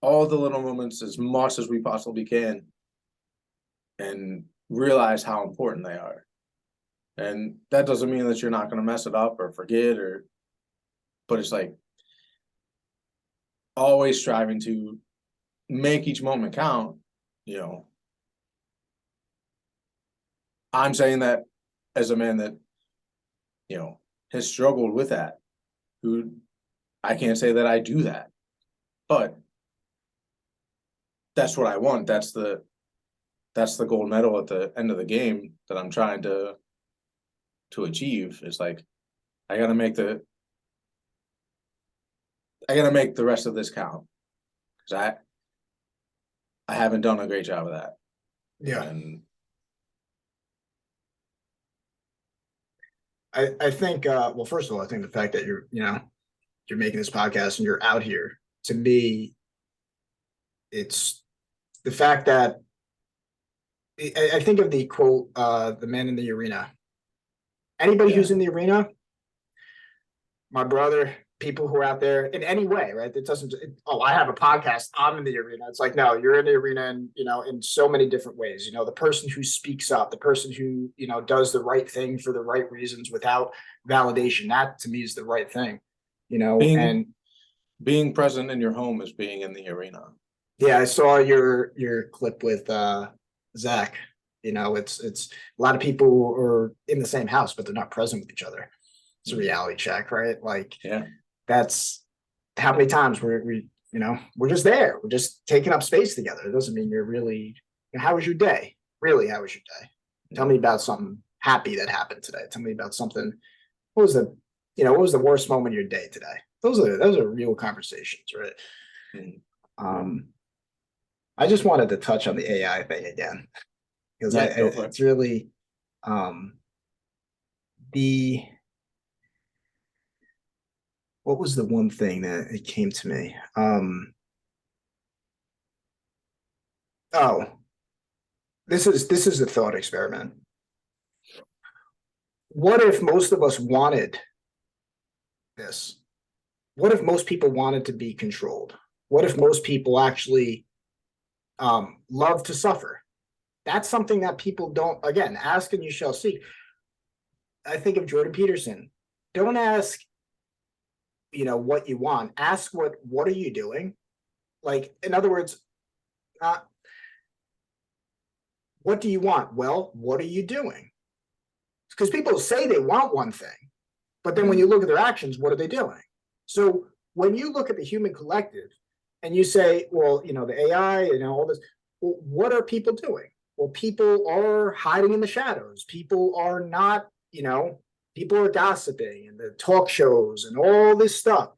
[SPEAKER 2] all the little moments as much as we possibly can and realize how important they are. And that doesn't mean that you're not going to mess it up or forget, but it's like always striving to make each moment count. I'm saying that as a man that, has struggled with that, who I can't say that I do that, but that's what I want. That's the gold medal at the end of the game that I'm trying to achieve. It's like, I gotta make the rest of this count, because I haven't done a great job of that.
[SPEAKER 3] Yeah.
[SPEAKER 2] And
[SPEAKER 3] I think, well, first of all, I think the fact that you're making this podcast and you're out here, to me, it's the fact that I think of the quote, the man in the arena. Anybody who's in the arena, my brother, people who are out there in any way, right? It doesn't, I have a podcast, I'm in the arena. It's like, no, you're in the arena, and, in so many different ways. The person who speaks up, the person who, does the right thing for the right reasons without validation, that to me is the right thing, and
[SPEAKER 2] being present in your home is being in the arena.
[SPEAKER 3] Yeah, I saw your clip with Zach. It's a lot of people who are in the same house, but they're not present with each other. It's a reality check, right? Like,
[SPEAKER 2] yeah,
[SPEAKER 3] that's how many times we're just there. We're just taking up space together. It doesn't mean you're really. How was your day? Really, how was your day? Tell me about something happy that happened today. Tell me about something. What was the worst moment of your day today? Those are real conversations, right? I just wanted to touch on the AI thing again, because it's really what was the one thing that it came to me? This is a thought experiment. What if most of us wanted this? What if most people wanted to be controlled? What if most people actually love to suffer? That's something that people don't, again, ask and you shall see. I think of Jordan Peterson. Don't ask, what you want. Ask what are you doing? Like, in other words, not what do you want? Well, what are you doing? Because people say they want one thing, but then when you look at their actions, what are they doing? So when you look at the human collective and you say, well, the AI and all this, well, what are people doing? Well, people are hiding in the shadows. People are not, people are gossiping and the talk shows and all this stuff.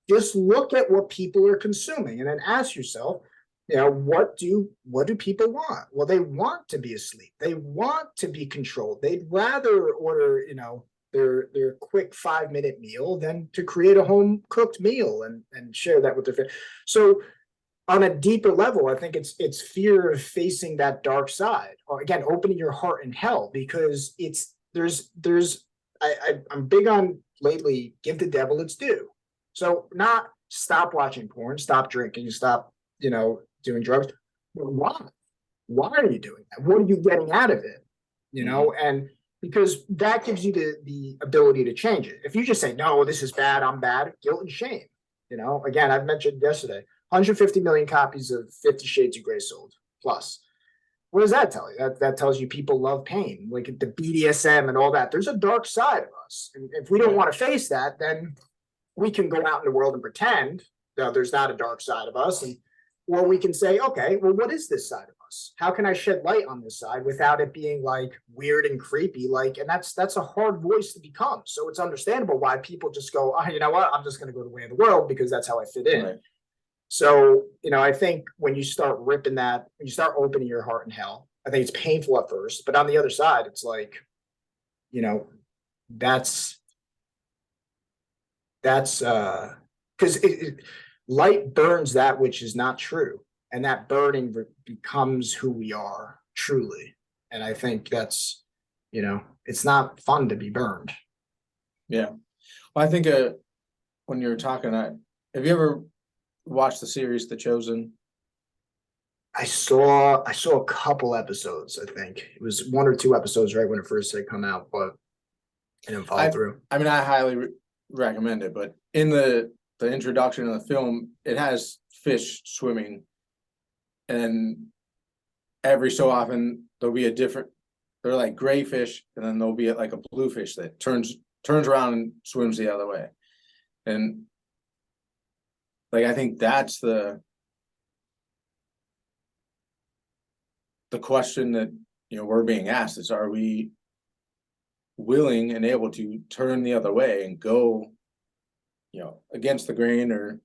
[SPEAKER 3] Just look at what people are consuming and then ask yourself, what do people want? Well, they want to be asleep. They want to be controlled. They'd rather order, their quick 5-minute meal than to create a home cooked meal and share that with their family. So on a deeper level, I think it's fear of facing that dark side, or again, opening your heart in hell, because I'm big on lately, give the devil its due. So not stop watching porn, stop drinking, stop, doing drugs. But why? Why are you doing that? What are you getting out of it? And because that gives you the ability to change it. If you just say, no, this is bad, I'm bad, guilt and shame. Again, I've mentioned yesterday, 150 million copies of 50 Shades of Grey sold plus. What does that tell you? That tells you people love pain, like the BDSM and all that. There's a dark side of us. And if we don't want to face that, then we can go out in the world and pretend that there's not a dark side of us. Or we can say, okay, well, what is this side of us? How can I shed light on this side without it being like weird and creepy? And that's a hard voice to become. So it's understandable why people just go, oh, you know what? I'm just going to go the way of the world because that's how I fit in. Right. So, I think when you start ripping that, when you start opening your heart in hell, I think it's painful at first, but on the other side, it's like, that's because light burns that which is not true, and that burning becomes who we are truly. And I think that's, it's not fun to be burned.
[SPEAKER 2] Yeah. Well, I think when you're talking, have you ever watched the series The Chosen?
[SPEAKER 3] I saw a couple episodes. I think it was 1 or 2 episodes right when it first had come out, but I didn't follow through.
[SPEAKER 2] I mean, I highly recommend it, but in the introduction of the film, it has fish swimming, and every so often there'll be they're like gray fish, and then there'll be like a blue fish that turns around and swims the other way. And like, I think that's the question that, we're being asked is, are we willing and able to turn the other way and go, against the grain or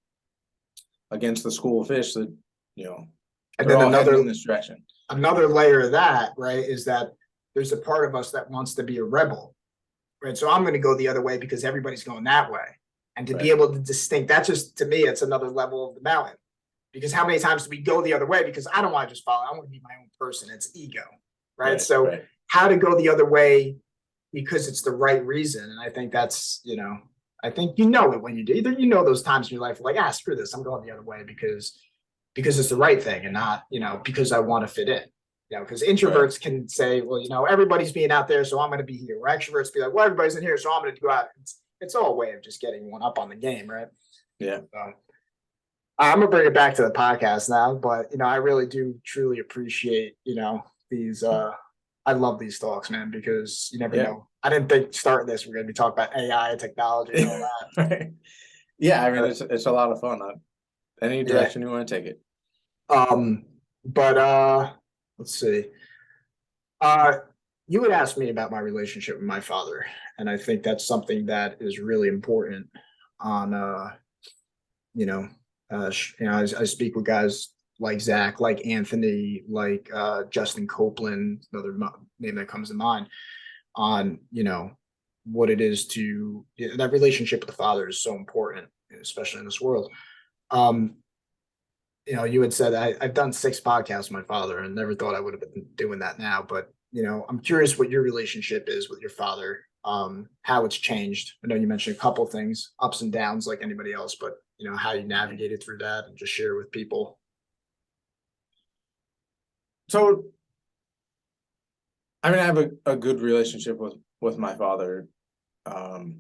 [SPEAKER 2] against the school of fish that,
[SPEAKER 3] and then another
[SPEAKER 2] in this direction.
[SPEAKER 3] Another layer of that, right, is that there's a part of us that wants to be a rebel, right? So I'm going to go the other way because everybody's going that way. And to be able to distinct, that's just, to me, it's another level of the mountain. Because how many times do we go the other way? Because I don't want to just follow. I want to be my own person. It's ego, right? So how to go the other way because it's the right reason. And I think that's, I think it when you do. Either those times in your life, like, screw this, I'm going the other way because it's the right thing and not, because I want to fit in. Because introverts can say, well, everybody's being out there, so I'm going to be here. Where extroverts be like, well, everybody's in here, so I'm going to go out. It's all a way of just getting one up on the game, right?
[SPEAKER 2] Yeah.
[SPEAKER 3] I'm gonna bring it back to the podcast now, but I really do truly appreciate these. I love these talks, man, because you never know. I didn't think starting this we're gonna be talking about AI and technology and all that.
[SPEAKER 2] Right. Yeah, I mean, it's a lot of fun. Any direction you want to take it.
[SPEAKER 3] But let's see. You would ask me about my relationship with my father, and I think that's something that is really important. I speak with guys like Zach, like Anthony, like Justin Copeland, another name that comes to mind, on what it is to that relationship with the father is so important, especially in this world. You had said I've done 6 podcasts with my father and never thought I would have been doing that now, but I'm curious what your relationship is with your father, how it's changed. I know you mentioned a couple things, ups and downs like anybody else, but how you navigated through that and just share with people.
[SPEAKER 2] So I mean, I have a good relationship with my father. I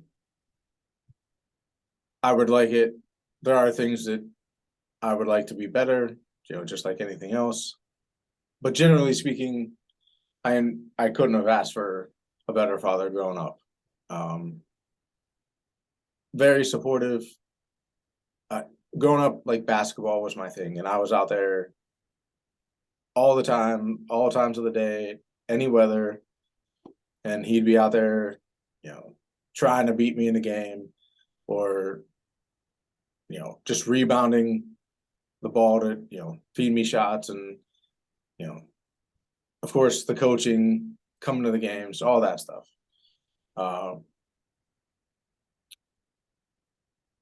[SPEAKER 2] would like it. There are things that I would like to be better, just like anything else. But generally speaking, I couldn't have asked for a better father growing up. Very supportive. Growing up, like basketball was my thing, and I was out there all the time, all times of the day, any weather, and he'd be out there, trying to beat me in the game, or just rebounding the ball to feed me shots, and of course the coaching, coming to the games, all that stuff.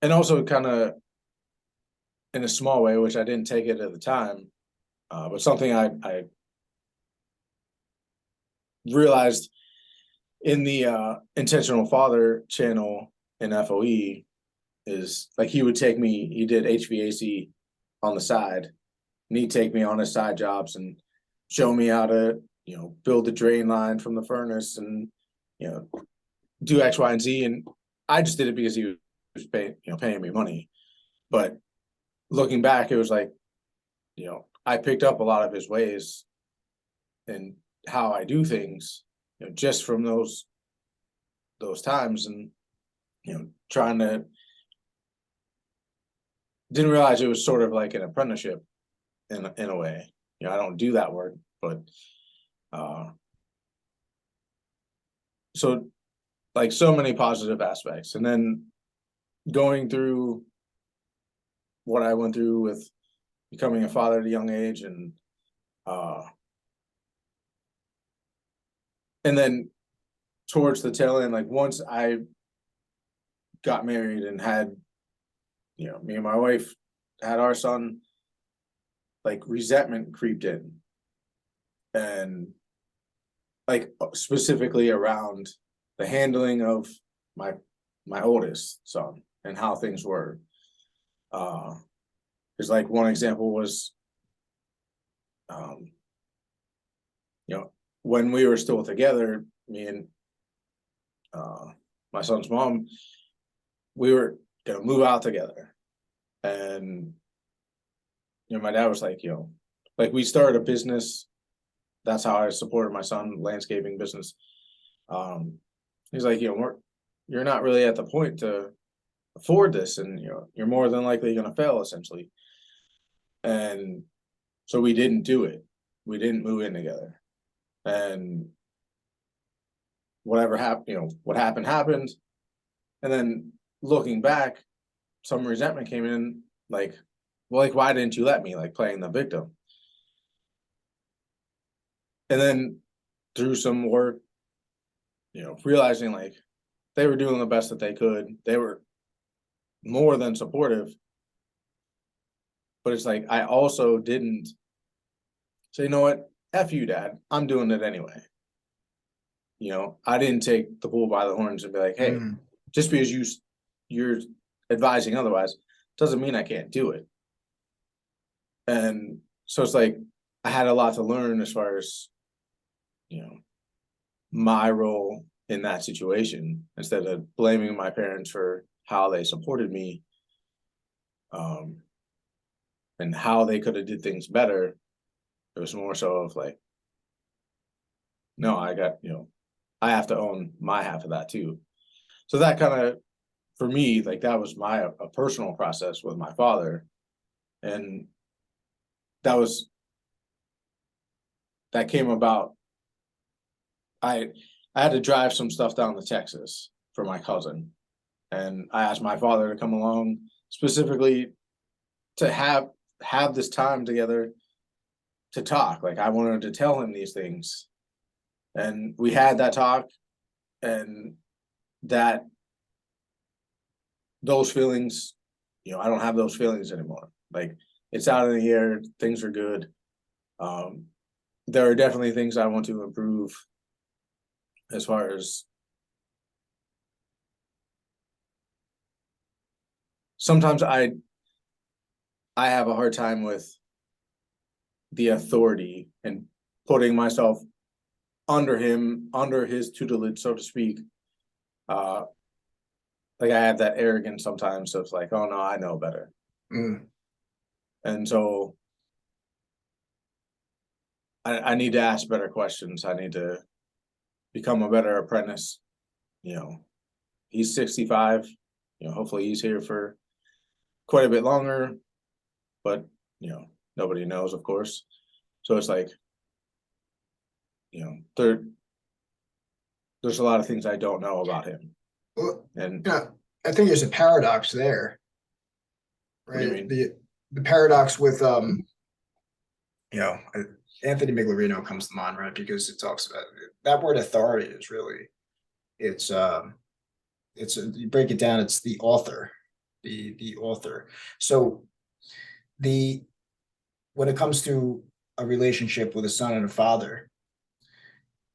[SPEAKER 2] And also kind of in a small way, which I didn't take it at the time, but something I realized in the Intentional Father channel in FOE is like he did HVAC on the side, and he'd take me on his side jobs and show me how to, build the drain line from the furnace and, do X, Y, and Z. And I just did it because he was paying me money. But looking back, it was like, I picked up a lot of his ways and how I do things, just from those times, and trying to, didn't realize it was sort of like an apprenticeship in a way. I don't do that work, but so like so many positive aspects. And then going through what I went through with becoming a father at a young age, and then towards the tail end, like once I got married and had, me and my wife had our son, like resentment creeped in, and like specifically around the handling of my oldest son and how things were. Because like one example was, when we were still together, me and my son's mom, we were gonna move out together, and my dad was like, like we started a business. That's how I supported my son, landscaping business. He's like, you're not really at the point to afford this, and you're more than likely going to fail, essentially. And so we didn't do it. We didn't move in together, and whatever happened, what happened. And then looking back, some resentment came in, like, well, like, why didn't you let me, like, playing the victim? And then through some work, realizing like they were doing the best that they could. They were more than supportive. But it's like I also didn't say, you know what, F you, Dad, I'm doing it anyway. I didn't take the bull by the horns and be like, hey, just because you're advising otherwise doesn't mean I can't do it. And so it's like I had a lot to learn as far as, my role in that situation, instead of blaming my parents for how they supported me, and how they could have did things better. It was more so of like, no, I got, I have to own my half of that too. So that kind of, for me, like that was a personal process with my father. And that came about. I had to drive some stuff down to Texas for my cousin, and I asked my father to come along specifically to have this time together to talk. Like I wanted to tell him these things, and we had that talk, and those feelings, I don't have those feelings anymore. Like it's out in the air, things are good. There are definitely things I want to improve as far as sometimes I have a hard time with the authority and putting myself under him, under his tutelage, so to speak. Like I have that arrogance sometimes, so it's like, oh no, I know better.
[SPEAKER 1] Mm.
[SPEAKER 2] And so I need to ask better questions. I need to become a better apprentice. He's 65. Hopefully he's here for quite a bit longer, but nobody knows, of course. So it's like, there's a lot of things I don't know about him.
[SPEAKER 1] Well,
[SPEAKER 2] And
[SPEAKER 1] I think there's a paradox there,
[SPEAKER 2] What do you
[SPEAKER 1] right?
[SPEAKER 2] mean?
[SPEAKER 1] The paradox with Anthony Miglerino comes to mind, right? Because it talks about that word authority is really it's you break it down, it's the author, the author. So when it comes to a relationship with a son and a father,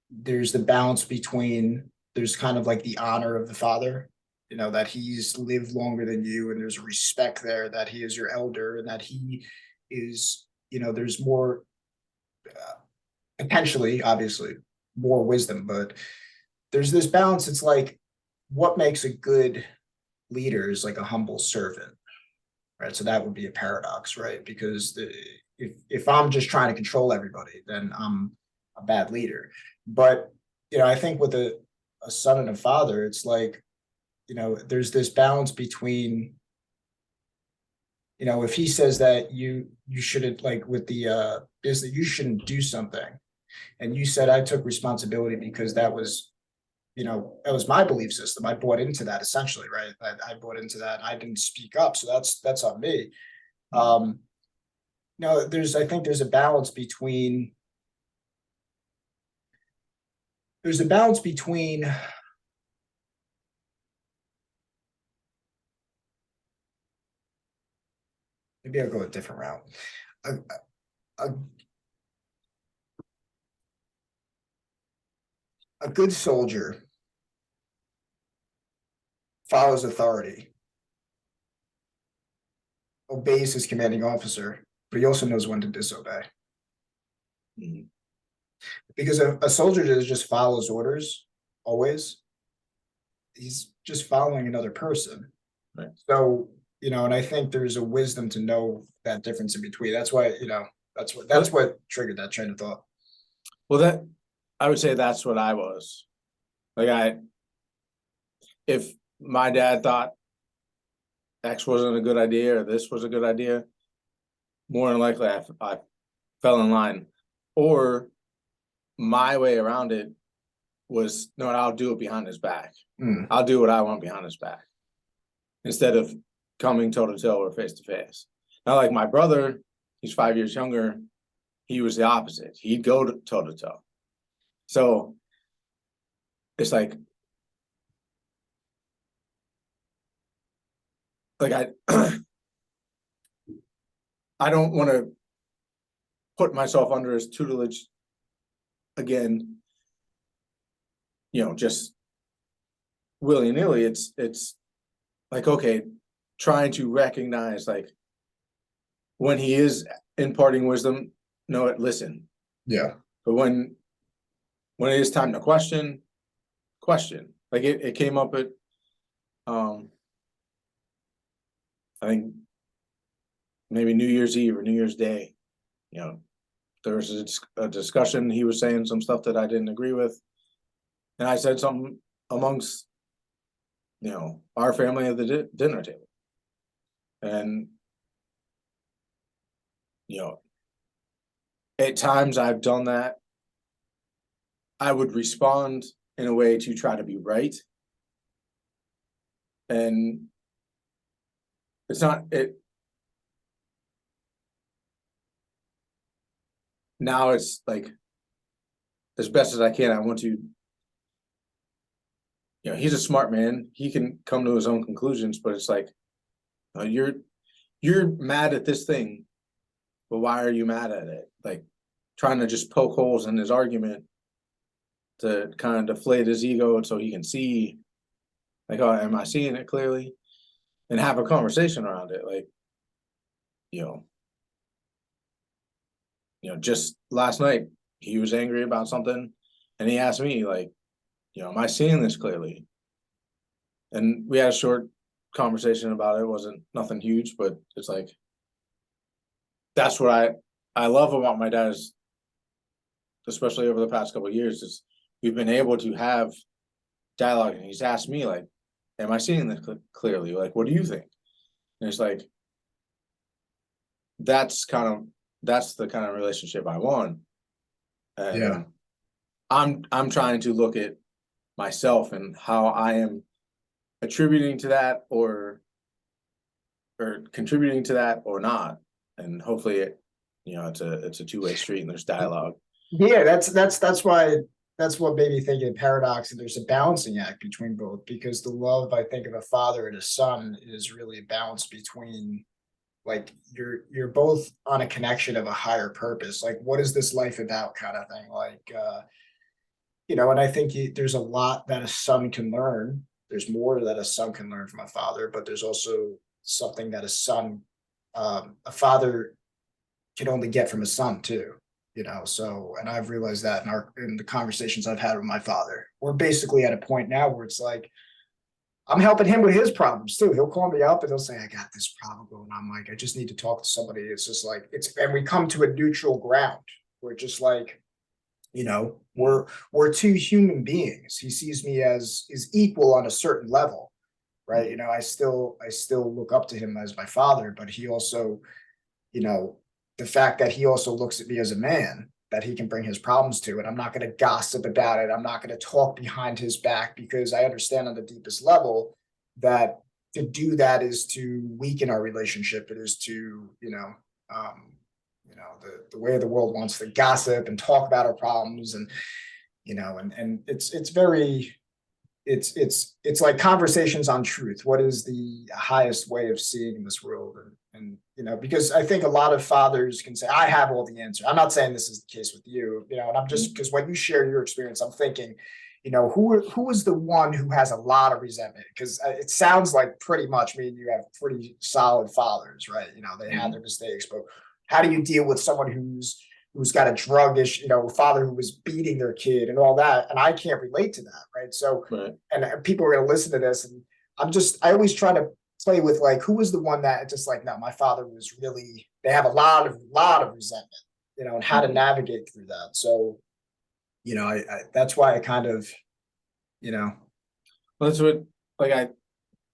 [SPEAKER 1] there's the balance between there's kind of like the honor of the father, that he's lived longer than you, and there's a respect there that he is your elder and that he is, there's more potentially, obviously, more wisdom, but there's this balance. It's like what makes a good leader is like a humble servant, right? So that would be a paradox, right? Because if I'm just trying to control everybody, then I'm a bad leader. But I think with a son and a father, it's like, there's this balance between, if he says that you shouldn't, like with the is that you shouldn't do something, and you said I took responsibility because that was my belief system. I bought into that essentially, right? I bought into that. I didn't speak up, so that's on me. I think there's a balance between maybe I'll go a different route. A, a, a good soldier follows authority, obeys his commanding officer, but he also knows when to disobey.
[SPEAKER 2] Mhm.
[SPEAKER 1] Because a soldier that just follows orders always, he's just following another person.
[SPEAKER 2] Right.
[SPEAKER 1] So, and I think there's a wisdom to know that difference in between. That's why, that's what triggered that train of thought.
[SPEAKER 2] Well, I would say that's what I was. Like if my dad thought X wasn't a good idea or this was a good idea, more than likely I fell in line. Or my way around it was, no, I'll do it behind his back. I'll do what I want behind his back instead of coming toe to toe or face to face. Now, like my brother, he's 5 years younger. He was the opposite. He'd go toe to toe. So it's like I I don't want to put myself under his tutelage again, just willy-nilly. It's like, okay, trying to recognize like when he is imparting wisdom, listen.
[SPEAKER 1] Yeah.
[SPEAKER 2] But when it is time to question. Like it came up at I think maybe New Year's Eve or New Year's Day. There was a discussion. He was saying some stuff that I didn't agree with, and I said something amongst our family at the dinner table. And at times I've done that. I would respond in a way to try to be right, and it's not it. Now it's like, as best as I can, I want to. He's a smart man. He can come to his own conclusions, but it's like, you're mad at this thing, but why are you mad at it? Like trying to just poke holes in his argument to kind of deflate his ego so he can see, like, oh, am I seeing it clearly? And have a conversation around it. Like, just last night he was angry about something, And he asked me, like, am I seeing this clearly? And we had a short conversation about it. It wasn't nothing huge, but it's like, that's what I love about my dad, is, especially over the past couple of years, is we've been able to have dialogue, and he's asked me, like, am I seeing this clearly? Like, what do you think? And it's like, that's the kind of relationship I want. And
[SPEAKER 1] Yeah.
[SPEAKER 2] I'm trying to look at myself and how I am attributing to that, or contributing to that or not. And hopefully it's a two-way street and there's dialogue.
[SPEAKER 3] Yeah, that's what made me think of paradox, and there's a balancing act between both, because the love, I think, of a father and a son is really a balance between, like, you're both on a connection of a higher purpose. Like, what is this life about, kind of thing. Like, and I think there's a lot that a son can learn. There's more that a son can learn from a father, but there's also something that a father can only get from a son too. So, and I've realized that in the conversations I've had with my father, we're basically at a point now where it's like, I'm helping him with his problems too. He'll call me up and he'll say, I got this problem going on, Mike. I just need to talk to somebody. It's just like, and we come to a neutral ground. We're just like, we're two human beings. He sees me as is equal on a certain level, right? I still look up to him as my father, but he also, the fact that he also looks at me as a man that he can bring his problems to, and I'm not going to gossip about it. I'm not going to talk behind his back, because I understand on the deepest level that to do that is to weaken our relationship. It is to, the way the world wants to gossip and talk about our problems, and it's very, it's like conversations on truth. What is the highest way of seeing this world? And because I think a lot of fathers can say, I have all the answer. I'm not saying this is the case with you, and I'm just, because when you share your experience, I'm thinking, who is the one who has a lot of resentment? Because it sounds like pretty much me and you have pretty solid fathers, right? They had their mistakes, but how do you deal with someone who's got a drug issue, father who was beating their kid and all that? And I can't relate to that, right? So,
[SPEAKER 2] Right.
[SPEAKER 3] And people are going to listen to this, and I always try to play with, like, who was the one that just like, no, my father was really, they have a lot of resentment, and how to navigate through that. So, I that's why I kind of,
[SPEAKER 2] Well, that's what, like,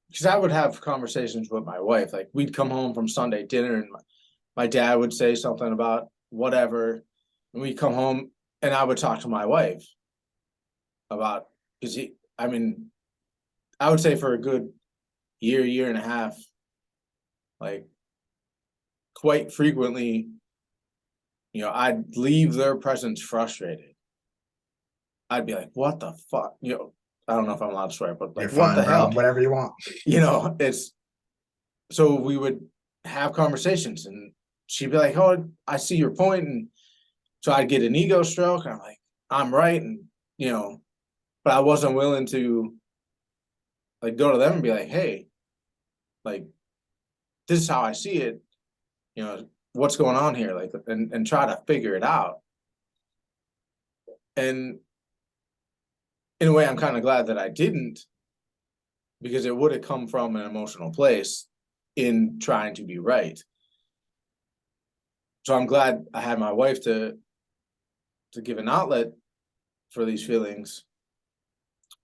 [SPEAKER 2] because I would have conversations with my wife. Like, we'd come home from Sunday dinner, and my dad would say something about whatever, and we'd come home and I would talk to my wife about, because I would say for a good year and a half, like, quite frequently, I'd leave their presence frustrated. I'd be like, what the fuck? I don't know if I'm allowed to swear, but like,
[SPEAKER 3] you're
[SPEAKER 2] what
[SPEAKER 3] fine,
[SPEAKER 2] the
[SPEAKER 3] bro.
[SPEAKER 2] hell?
[SPEAKER 3] Whatever you want.
[SPEAKER 2] It's, so we would have conversations, and she'd be like, oh, I see your point. And so I'd get an ego stroke, and I'm like, I'm right. And, but I wasn't willing to, like, go to them and be like, hey, like, this is how I see it. What's going on here? Like, and try to figure it out. And in a way, I'm kind of glad that I didn't, because it would have come from an emotional place in trying to be right. So I'm glad I had my wife to give an outlet for these feelings.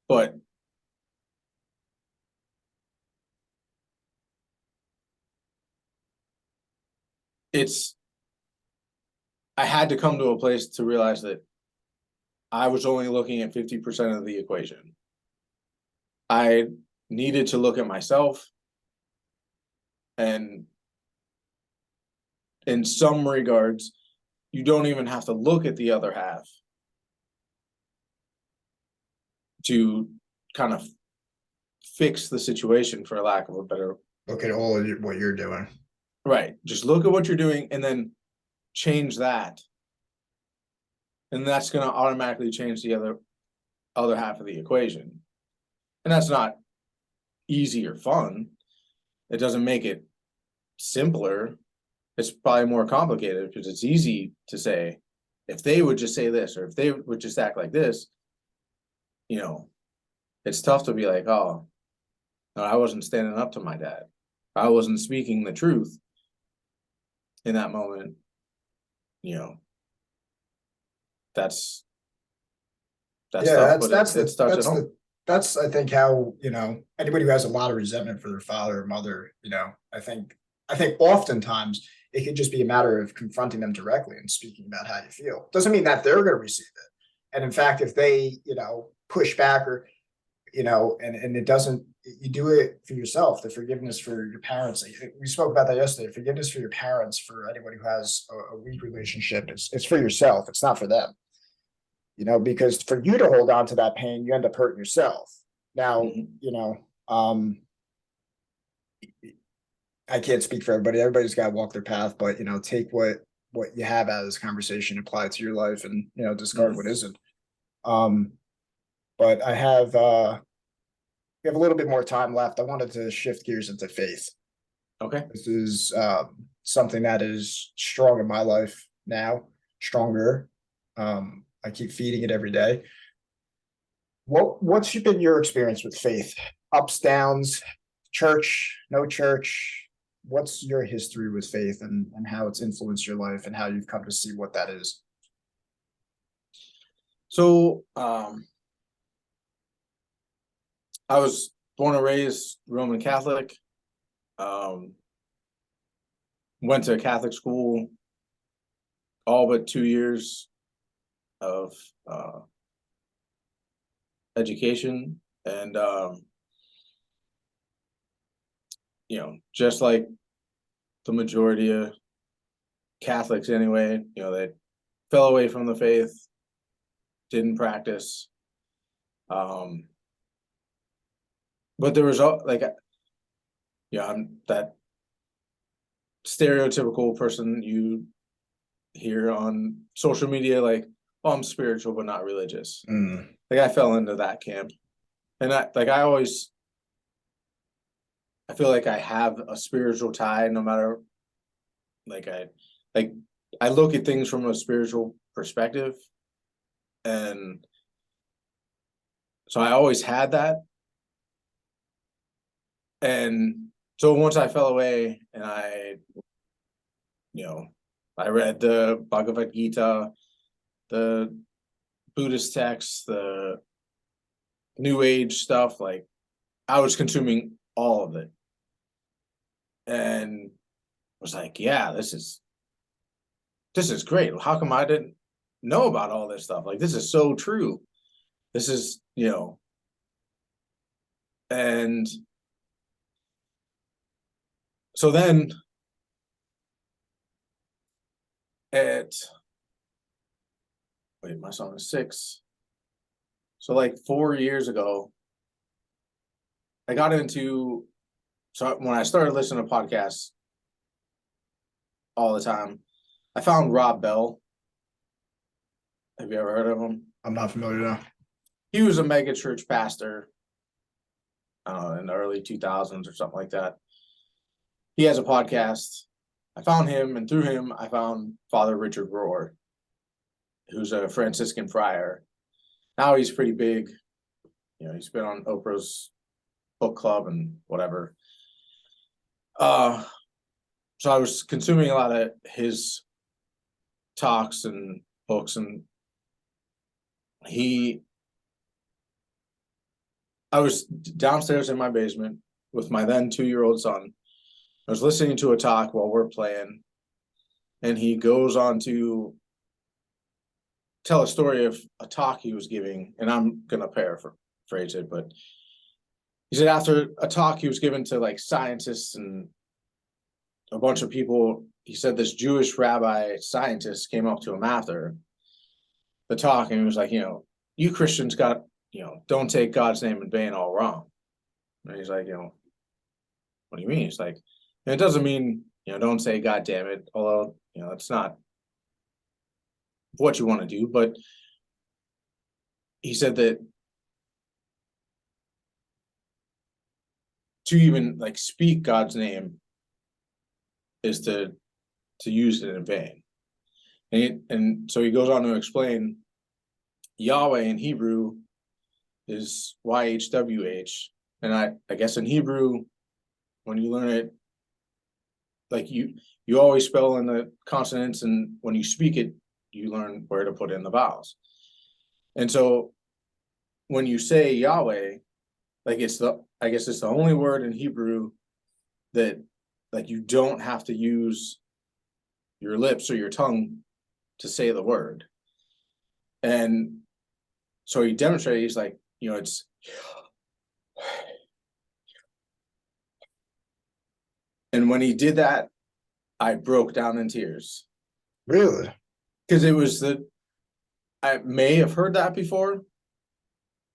[SPEAKER 2] But I had to come to a place to realize that I was only looking at 50% of the equation. I needed to look at myself, and in some regards, you don't even have to look at the other half to kind of fix the situation, for lack of a better.
[SPEAKER 3] Look at all of what you're doing.
[SPEAKER 2] Right. Just look at what you're doing and then change that. And that's going to automatically change the other half of the equation. And that's not easy or fun. It doesn't make it simpler. It's probably more complicated, because it's easy to say, if they would just say this, or if they would just act like this, you know, it's tough to be like, oh, no, I wasn't standing up to my dad. I wasn't speaking the truth in that moment. You know, that's
[SPEAKER 1] Yeah,
[SPEAKER 2] tough, but it starts at home.
[SPEAKER 1] that's I think how, anybody who has a lot of resentment for their father or mother, I think oftentimes it could just be a matter of confronting them directly and speaking about how you feel. Doesn't mean that they're going to receive it. And in fact, if they, push back or, and it doesn't, you do it for yourself, the forgiveness for your parents. We spoke about that yesterday. Forgiveness for your parents, for anybody who has a weak relationship, it's for yourself. It's not for them. Because for you to hold on to that pain, you end up hurting yourself. Now, I can't speak for everybody. Everybody's got to walk their path, but take what you have out of this conversation, apply it to your life, and discard what isn't. But we have a little bit more time left. I wanted to shift gears into faith.
[SPEAKER 2] Okay.
[SPEAKER 1] This is something that is strong in my life now, stronger. I keep feeding it every day. What's been your experience with faith? Ups, downs, church, no church? What's your history with faith and how it's influenced your life and how you've come to see what that is?
[SPEAKER 2] So, I was born and raised Roman Catholic. Went to a Catholic school all but 2 years of education, and just like the majority of Catholics anyway, they fell away from the faith, didn't practice. But there was I'm that stereotypical person you hear on social media, like, oh, I'm spiritual but not religious. Like, I fell into that camp, and I feel like I have a spiritual tie, no matter, I look at things from a spiritual perspective, and so I always had that. And so once I fell away, and I read the Bhagavad Gita, the Buddhist texts, the New Age stuff, like, I was consuming all of it, and was like, yeah, this is great. How come I didn't know about all this stuff? Like, this is so true. This is, and so then my son is 6. So like 4 years ago, I got into, so when I started listening to podcasts all the time, I found Rob Bell. Have you ever heard of him?
[SPEAKER 1] I'm not familiar now.
[SPEAKER 2] He was a mega church pastor, in the early 2000s or something like that. He has a podcast. I found him, and through him, I found Father Richard Rohr, who's a Franciscan friar. Now he's pretty big. He's been on Oprah's book club and whatever. So I was consuming a lot of his talks and books, and I was downstairs in my basement with my then 2-year-old son. I was listening to a talk while we're playing, and he goes on to tell a story of a talk he was giving, and I'm gonna paraphrase it, but he said after a talk he was given to like scientists and a bunch of people, he said this Jewish rabbi scientist came up to him after the talk, and he was like, you Christians don't take God's name in vain all wrong. And he's like, what do you mean? It's like, it doesn't mean, don't say God damn it, although, it's not what you want to do. But he said that to even like speak God's name is to use it in vain. And so he goes on to explain Yahweh in Hebrew is YHWH. And I guess in Hebrew, when you learn it, like you always spell in the consonants, and when you speak it, you learn where to put in the vowels. And so when you say Yahweh, like I guess it's the only word in Hebrew that like you don't have to use your lips or your tongue to say the word. And so he demonstrated, he's like, it's and when he did that, I broke down in tears.
[SPEAKER 3] Really?
[SPEAKER 2] Because it was I may have heard that before.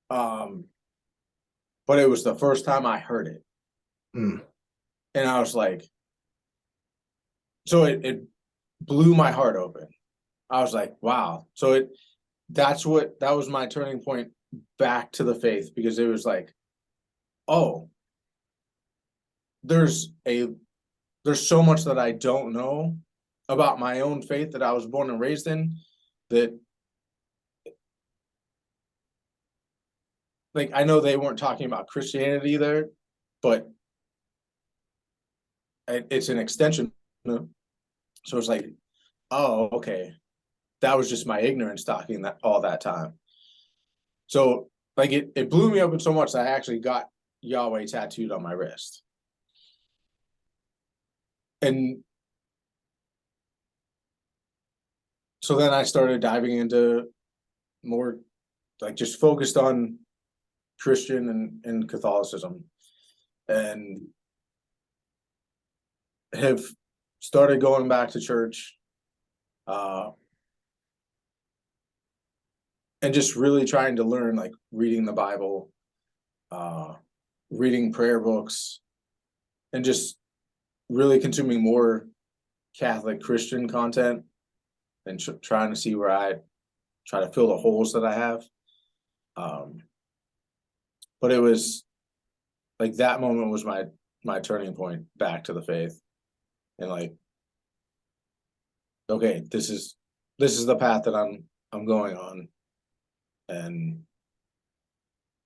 [SPEAKER 2] But it was the first time I heard it.
[SPEAKER 3] Mm.
[SPEAKER 2] And I was like, so it blew my heart open. I was like, wow. So that was my turning point back to the faith, because it was like, oh, there's so much that I don't know about my own faith that I was born and raised in, that like I know they weren't talking about Christianity there, but it's an extension. So it's like, oh, okay. That was just my ignorance talking that all that time. So like it blew me open so much that I actually got Yahweh tattooed on my wrist. And so then I started diving into more, like, just focused on Christian and Catholicism, and have started going back to church, and just really trying to learn, like reading the Bible, reading prayer books, and just really consuming more Catholic Christian content, and trying to see where I try to fill the holes that I have. But it was like that moment was my turning point back to the faith, and like, okay, this is the path that I'm going on, and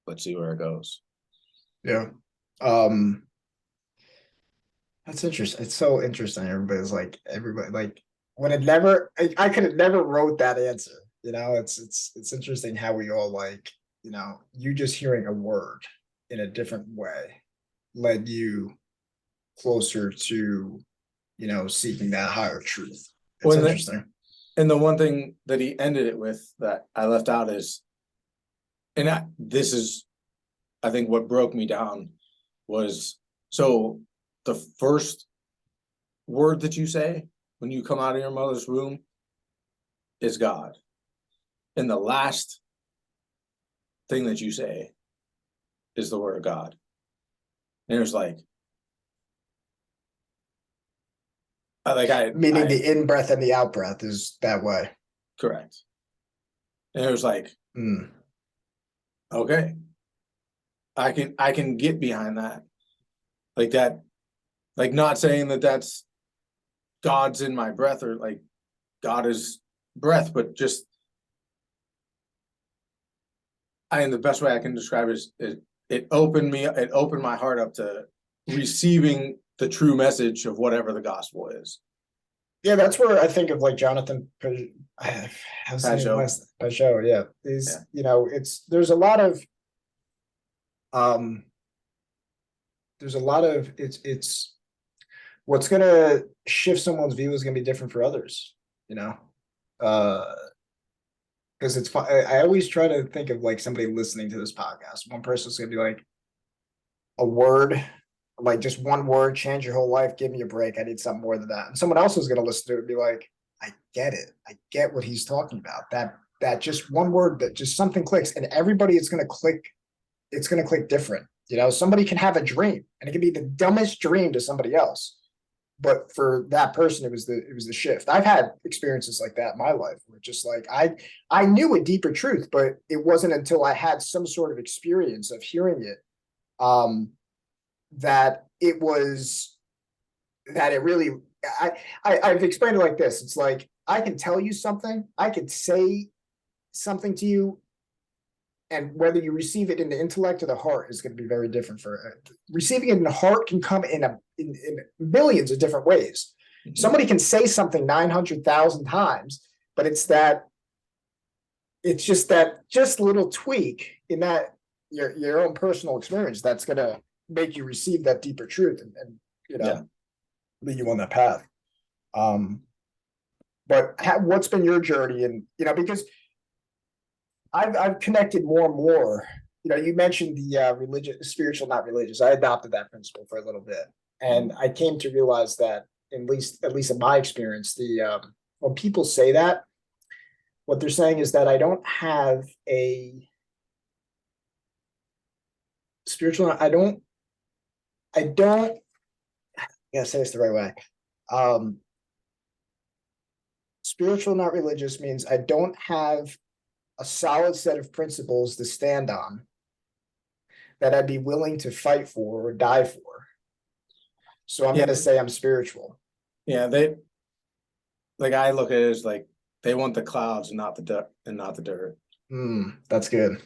[SPEAKER 2] let's see where it goes.
[SPEAKER 3] Yeah. That's interesting. It's so interesting. Everybody like when it never I could have never wrote that answer. It's interesting how we all like, you just hearing a word in a different way led you closer to, seeking that higher truth. It's interesting.
[SPEAKER 2] And the one thing that he ended it with that I left out is, and this is, I think, what broke me down was, so the first word that you say when you come out of your mother's womb is God. And the last thing that you say is the word of God. And it was like,
[SPEAKER 3] Meaning the in breath and the out breath is that way.
[SPEAKER 2] Correct. And it was like, okay, I can get behind that. Like that, like not saying that that's God's in my breath, or like God is breath, but just, the best way I can describe it is it opened my heart up to receiving the true message of whatever the gospel is.
[SPEAKER 3] Yeah, that's where I think of like Jonathan Pageau. Yeah. There's a lot of it's what's gonna shift someone's view is gonna be different for others, because it's fun. I always try to think of like somebody listening to this podcast. One person's gonna be like, a word, like just one word, change your whole life. Give me a break. I need something more than that. And someone else is going to listen to it and be like, I get it. I get what he's talking about. That just one word, that just something clicks, and everybody is going to click. It's going to click different. Somebody can have a dream, and it can be the dumbest dream to somebody else, but for that person, it was the shift. I've had experiences like that in my life, where just like I knew a deeper truth, but it wasn't until I had some sort of experience of hearing it, that it really, I've explained it like this. It's like I can tell you something, I could say something to you, and whether you receive it in the intellect or the heart is going to be very different. For receiving it in the heart can come in millions of different ways. Somebody can say something 900,000 times, but it's just that little tweak in that your own personal experience that's going to make you receive that deeper truth and lead you on that path. But what's been your journey? And because I've connected more and more. You mentioned the religious, spiritual, not religious. I adopted that principle for a little bit, and I came to realize that, at least in my experience, when people say that, what they're saying is that I don't have a spiritual. I don't. Yeah, say this the right way. Spiritual, not religious, means I don't have a solid set of principles to stand on that I'd be willing to fight for or die for. So I'm going to say I'm spiritual.
[SPEAKER 2] Yeah, like I look at it as like they want the clouds and not the dirt.
[SPEAKER 3] That's good.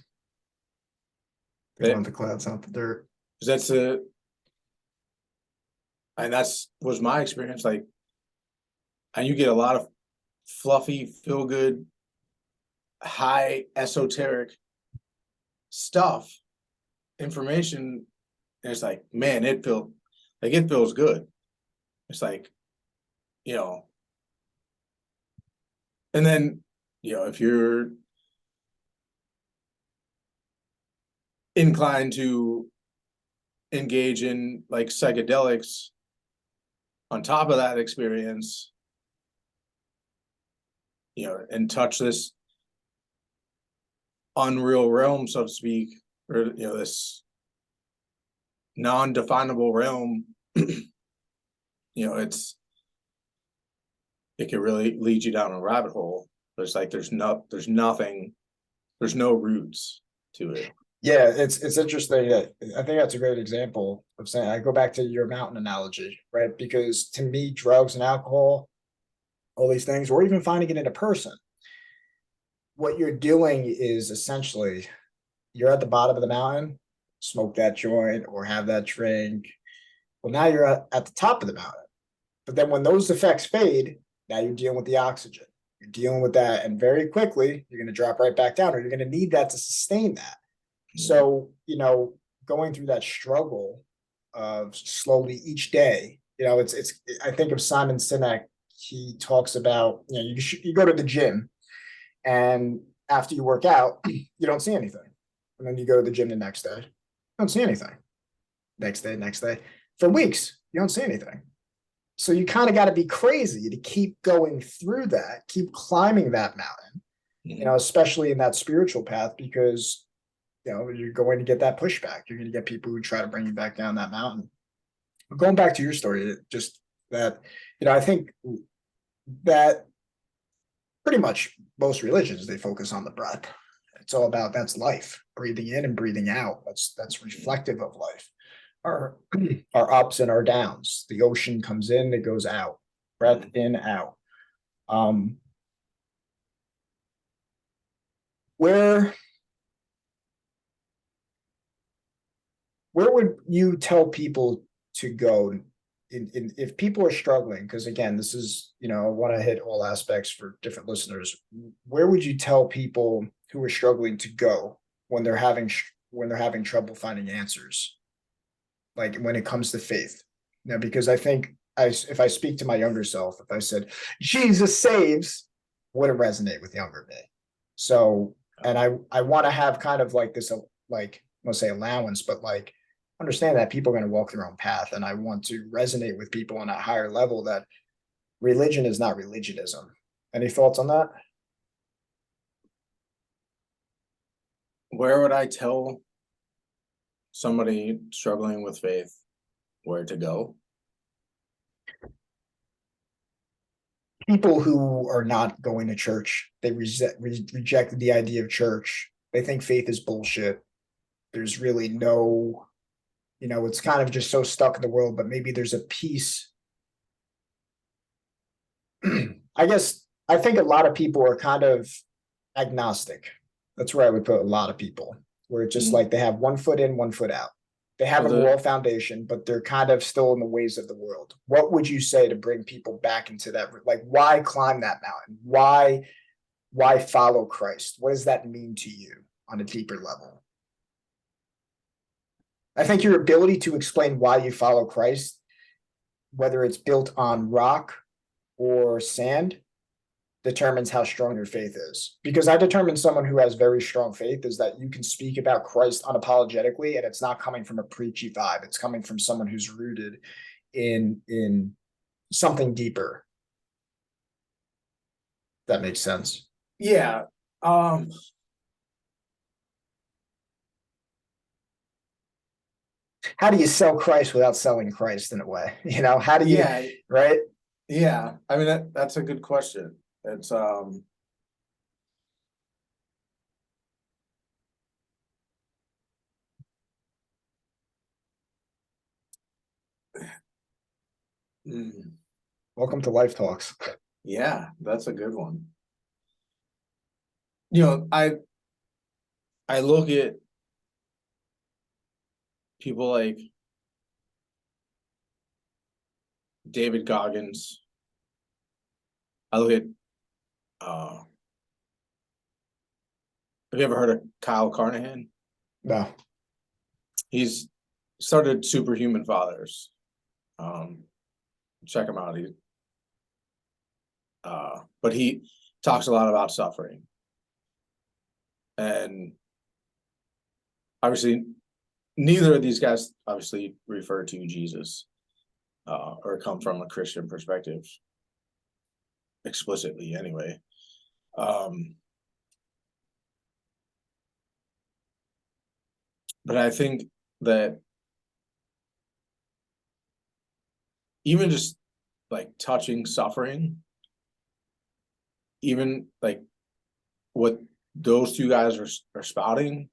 [SPEAKER 3] They want the clouds, not the dirt.
[SPEAKER 2] And was my experience. Like, and you get a lot of fluffy, feel good, high esoteric stuff, information. And it's like, man, it feels good. It's like, and then, if you're inclined to engage in like psychedelics on top of that experience, and touch this unreal realm, so to speak, or this non-definable realm, it can really lead you down a rabbit hole. But it's like there's nothing, there's no roots to it.
[SPEAKER 3] Yeah, it's interesting. I think that's a great example of saying, I go back to your mountain analogy, right? Because to me, drugs and alcohol, all these things, or even finding it in a person, what you're doing is essentially you're at the bottom of the mountain, smoke that joint or have that drink. Well, now you're at the top of the mountain. But then when those effects fade, now you're dealing with the oxygen. You're dealing with that, and very quickly you're going to drop right back down, or you're going to need that to sustain that. So, going through that struggle of slowly each day, I think of Simon Sinek. He talks about, you go to the gym, and after you work out, you don't see anything. And then you go to the gym the next day, you don't see anything. Next day. For weeks, you don't see anything. So you kind of got to be crazy to keep going through that, keep climbing that mountain, especially in that spiritual path, because you're going to get that pushback. You're going to get people who try to bring you back down that mountain. But going back to your story, just that, I think that pretty much most religions, they focus on the breath. It's all about, that's life, breathing in and breathing out. That's reflective of life. Our ups and our downs. The ocean comes in, it goes out. Breath in, out. Where would you tell people to go if people are struggling? Because again, this is, I want to hit all aspects for different listeners. Where would you tell people who are struggling to go when they're having trouble finding answers? Like when it comes to faith. Because I think if I speak to my younger self, if I said, Jesus saves, wouldn't resonate with younger me. So, and I want to have kind of like this, like, I won't say allowance, but like, understand that people are going to walk their own path. And I want to resonate with people on a higher level that religion is not religionism. Any thoughts on that?
[SPEAKER 2] Where would I tell somebody struggling with faith where to go?
[SPEAKER 3] People who are not going to church, they reject the idea of church. They think faith is bullshit. There's really no, it's kind of just so stuck in the world, but maybe there's a piece. I guess I think a lot of people are kind of agnostic. That's where I would put a lot of people, where it's just
[SPEAKER 2] Mhm.
[SPEAKER 3] like they have one foot in, one foot out. They have a
[SPEAKER 2] Well,
[SPEAKER 3] moral foundation, but they're kind of still in the ways of the world. What would you say to bring people back into that? Like, why climb that mountain? Why follow Christ? What does that mean to you on a deeper level? I think your ability to explain why you follow Christ, whether it's built on rock or sand, determines how strong your faith is. Because I determine someone who has very strong faith is that you can speak about Christ unapologetically, and it's not coming from a preachy vibe. It's coming from someone who's rooted in something deeper. That makes sense.
[SPEAKER 2] yeah.
[SPEAKER 3] How do you sell Christ without selling Christ in a way? How do you,
[SPEAKER 2] Yeah.
[SPEAKER 3] right?
[SPEAKER 2] Yeah. I mean, that's a good question. It's mm,
[SPEAKER 3] Welcome to Life Talks.
[SPEAKER 2] yeah, that's a good one. You know, I look at people like David Goggins. I look at have you ever heard of Kyle Carnahan?
[SPEAKER 3] No.
[SPEAKER 2] He's started Superhuman Fathers. Check him out. But he talks a lot about suffering. And obviously neither of these guys obviously refer to Jesus or come from a Christian perspective explicitly anyway. But I think that even just like touching suffering, even like what those two guys are spouting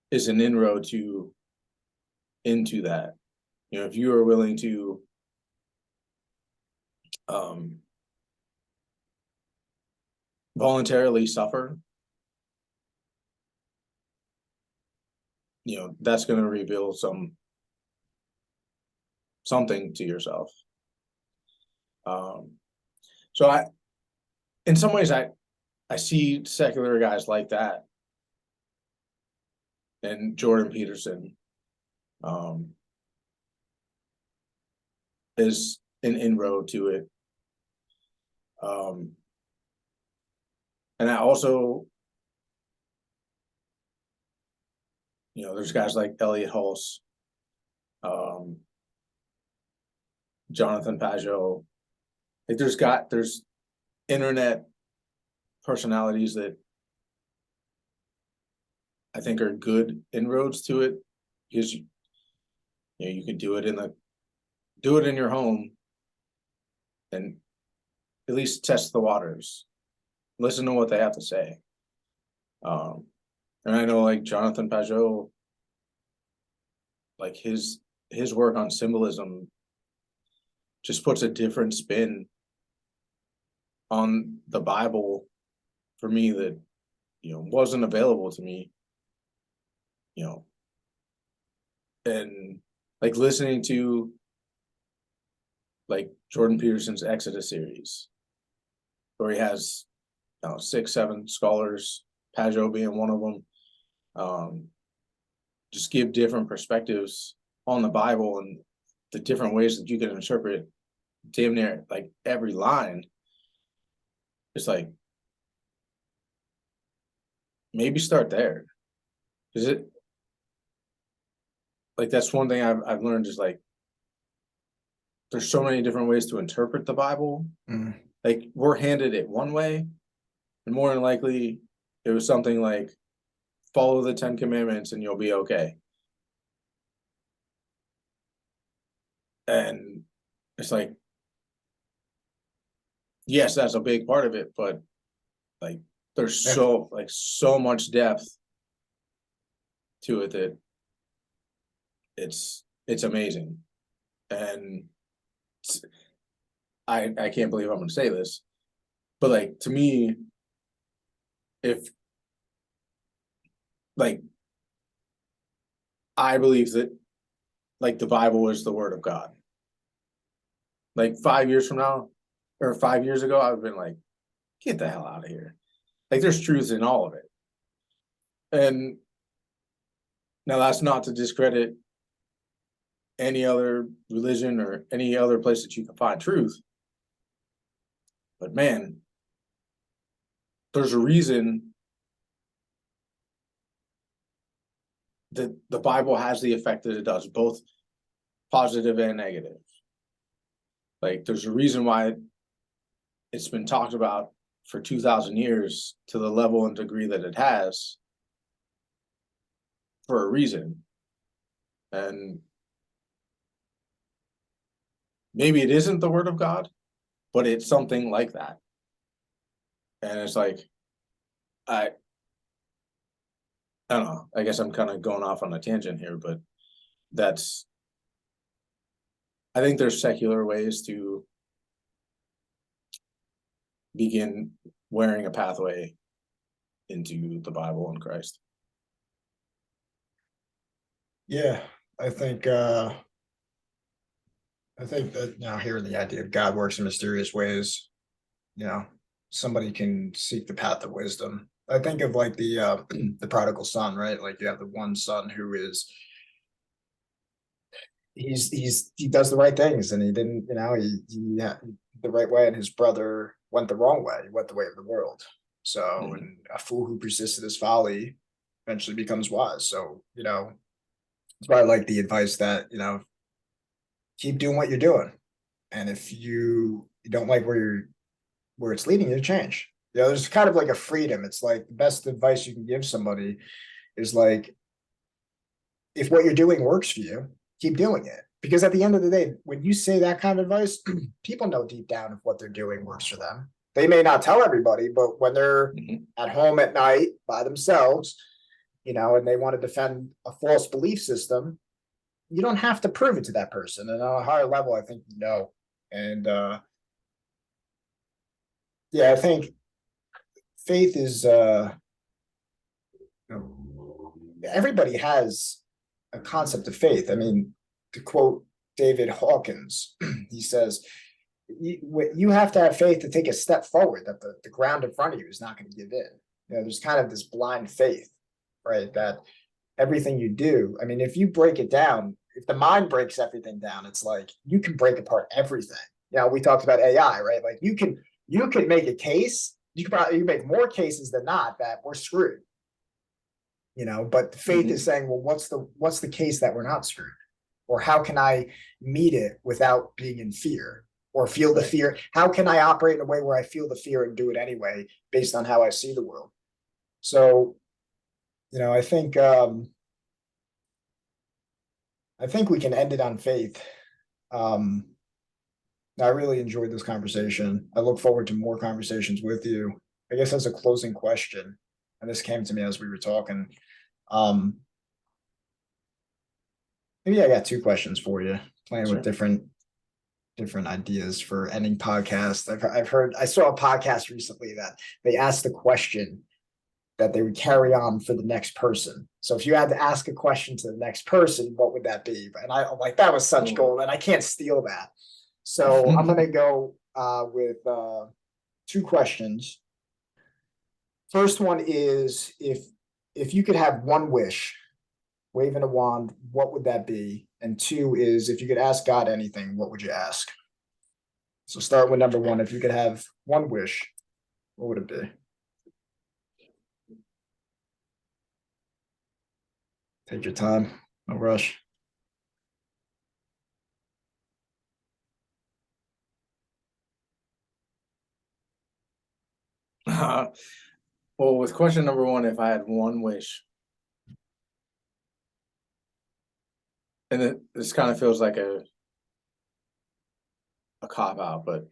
[SPEAKER 2] is an inroad into that. You know, if you are willing to voluntarily suffer, you know, that's going to reveal something to yourself. So in some ways, I see secular guys like that, and Jordan Peterson is an inroad to it. And I also, you know, there's guys like Elliot Hulse, Jonathan Pajot. Like there's internet personalities that I think are good inroads to it, because you know you can do it in your home and at least test the waters, listen to what they have to say. And I know like Jonathan Pajot, like his work on symbolism just puts a different spin on the Bible for me that, you know, wasn't available to me, you know. And like listening to like Jordan Peterson's Exodus series, where he has, you know, 6, 7 scholars, Pajot being one of them, just give different perspectives on the Bible and the different ways that you can interpret damn near like every line. It's like maybe start there. Is it like that's one thing I've learned is like there's so many different ways to interpret the Bible. Like we're handed it one way, and more than likely it was something like follow the 10 commandments and you'll be okay. And it's like, yes, that's a big part of it, but like there's so much depth to it that it's amazing. And I can't believe I'm gonna say this, but like to me, if like I believe that like the Bible is the word of God. Like 5 years from now, or 5 years ago, I've been like, get the hell out of here. Like there's truth in all of it. And now that's not to discredit any other religion or any other place that you can find truth. But man, there's a reason that the Bible has the effect that it does, both positive and negative. Like there's a reason why it's been talked about for 2,000 years to the level and degree that it has, for a reason. And maybe it isn't the word of God, but it's something like that. And it's like, I don't know, I guess I'm kind of going off on a tangent here, but I think there's secular ways to begin wearing a pathway into the Bible and Christ.
[SPEAKER 1] Yeah, I think that now hearing the idea of God works in mysterious ways, somebody can seek the path of wisdom. I think of like the the prodigal son, right? Like you have the one son who is he does the right things and he didn't, he had the right way, and his brother went the wrong way. He went the way of the world. So, and a fool who persisted his folly eventually becomes wise. So, it's probably like the advice that, keep doing what you're doing. And if you don't like where it's leading you, to change. There's kind of like a freedom. It's like the best advice you can give somebody is like, if what you're doing works for you, keep doing it. Because at the end of the day, when you say that kind of advice, people know deep down if what they're doing works for them. They may not tell everybody, but when they're at home at night by themselves, and they want to defend a false belief system, you don't have to prove it to that person. And on a higher level, I think And yeah, I think faith is everybody has a concept of faith. I mean, to quote David Hawkins, he says, you have to have faith to take a step forward, that the ground in front of you is not going to give in. There's kind of this blind faith, right? That everything you do, I mean, if you break it down, if the mind breaks everything down, it's like you can break apart everything. We talked about AI, right? Like you can make a case, you can make more cases than not that we're screwed. But faith is saying, well, what's the case that we're not screwed? Or how can I meet it without being in fear or feel the fear? How can I operate in a way where I feel the fear and do it anyway, based on how I see the world? So, I think we can end it on faith. I really enjoyed this conversation. I look forward to more conversations with you. I guess as a closing question, and this came to me as we were talking, maybe I got two questions for you, playing with different ideas for ending podcasts. I saw a podcast recently that they asked the question that they would carry on for the next person. So if you had to ask a question to the next person, what would that be? And I'm like, that was such gold, and I can't steal that. So I'm going to go with two questions. First one is, if you could have one wish, waving a wand, what would that be? And two is, if you could ask God anything, what would you ask? So start with number one. If you could have one wish, what would it be? Take your time, no rush.
[SPEAKER 2] Well, with question number one, if I had one wish, and this kind of feels like a cop out, but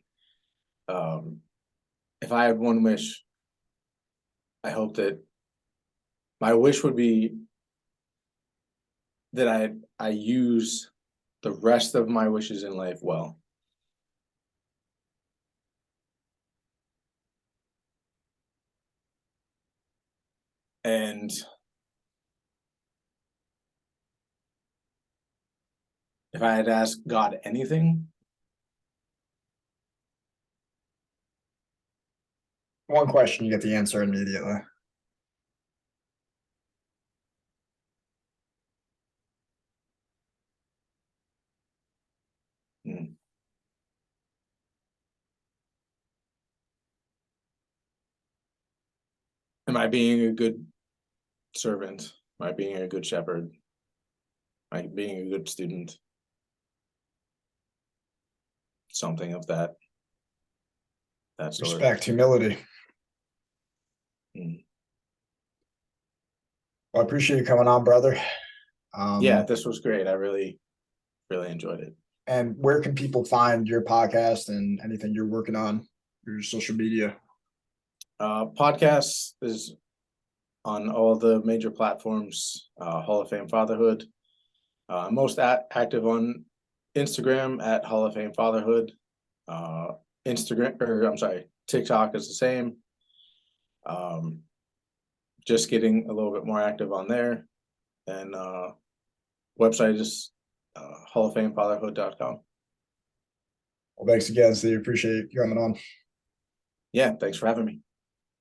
[SPEAKER 2] if I had one wish, I hope that my wish would be that I use the rest of my wishes in life well. And if I had asked God anything,
[SPEAKER 1] One question, you get the answer immediately.
[SPEAKER 2] hmm, am I being a good servant? Am I being a good shepherd? Am I being a good student? Something of that sort.
[SPEAKER 1] Respect, humility.
[SPEAKER 2] Mm.
[SPEAKER 1] Well, I appreciate you coming on, brother.
[SPEAKER 2] Yeah, this was great. I really enjoyed it.
[SPEAKER 1] And where can people find your podcast and anything you're working on, your social media?
[SPEAKER 2] Podcast is on all the major platforms. Hall of Fame Fatherhood. Most active on Instagram at Hall of Fame Fatherhood. TikTok is the same. Just getting a little bit more active on there. And website is halloffamefatherhood.com.
[SPEAKER 1] Well, thanks again, Steve. Appreciate you coming on.
[SPEAKER 2] Yeah, thanks for having me.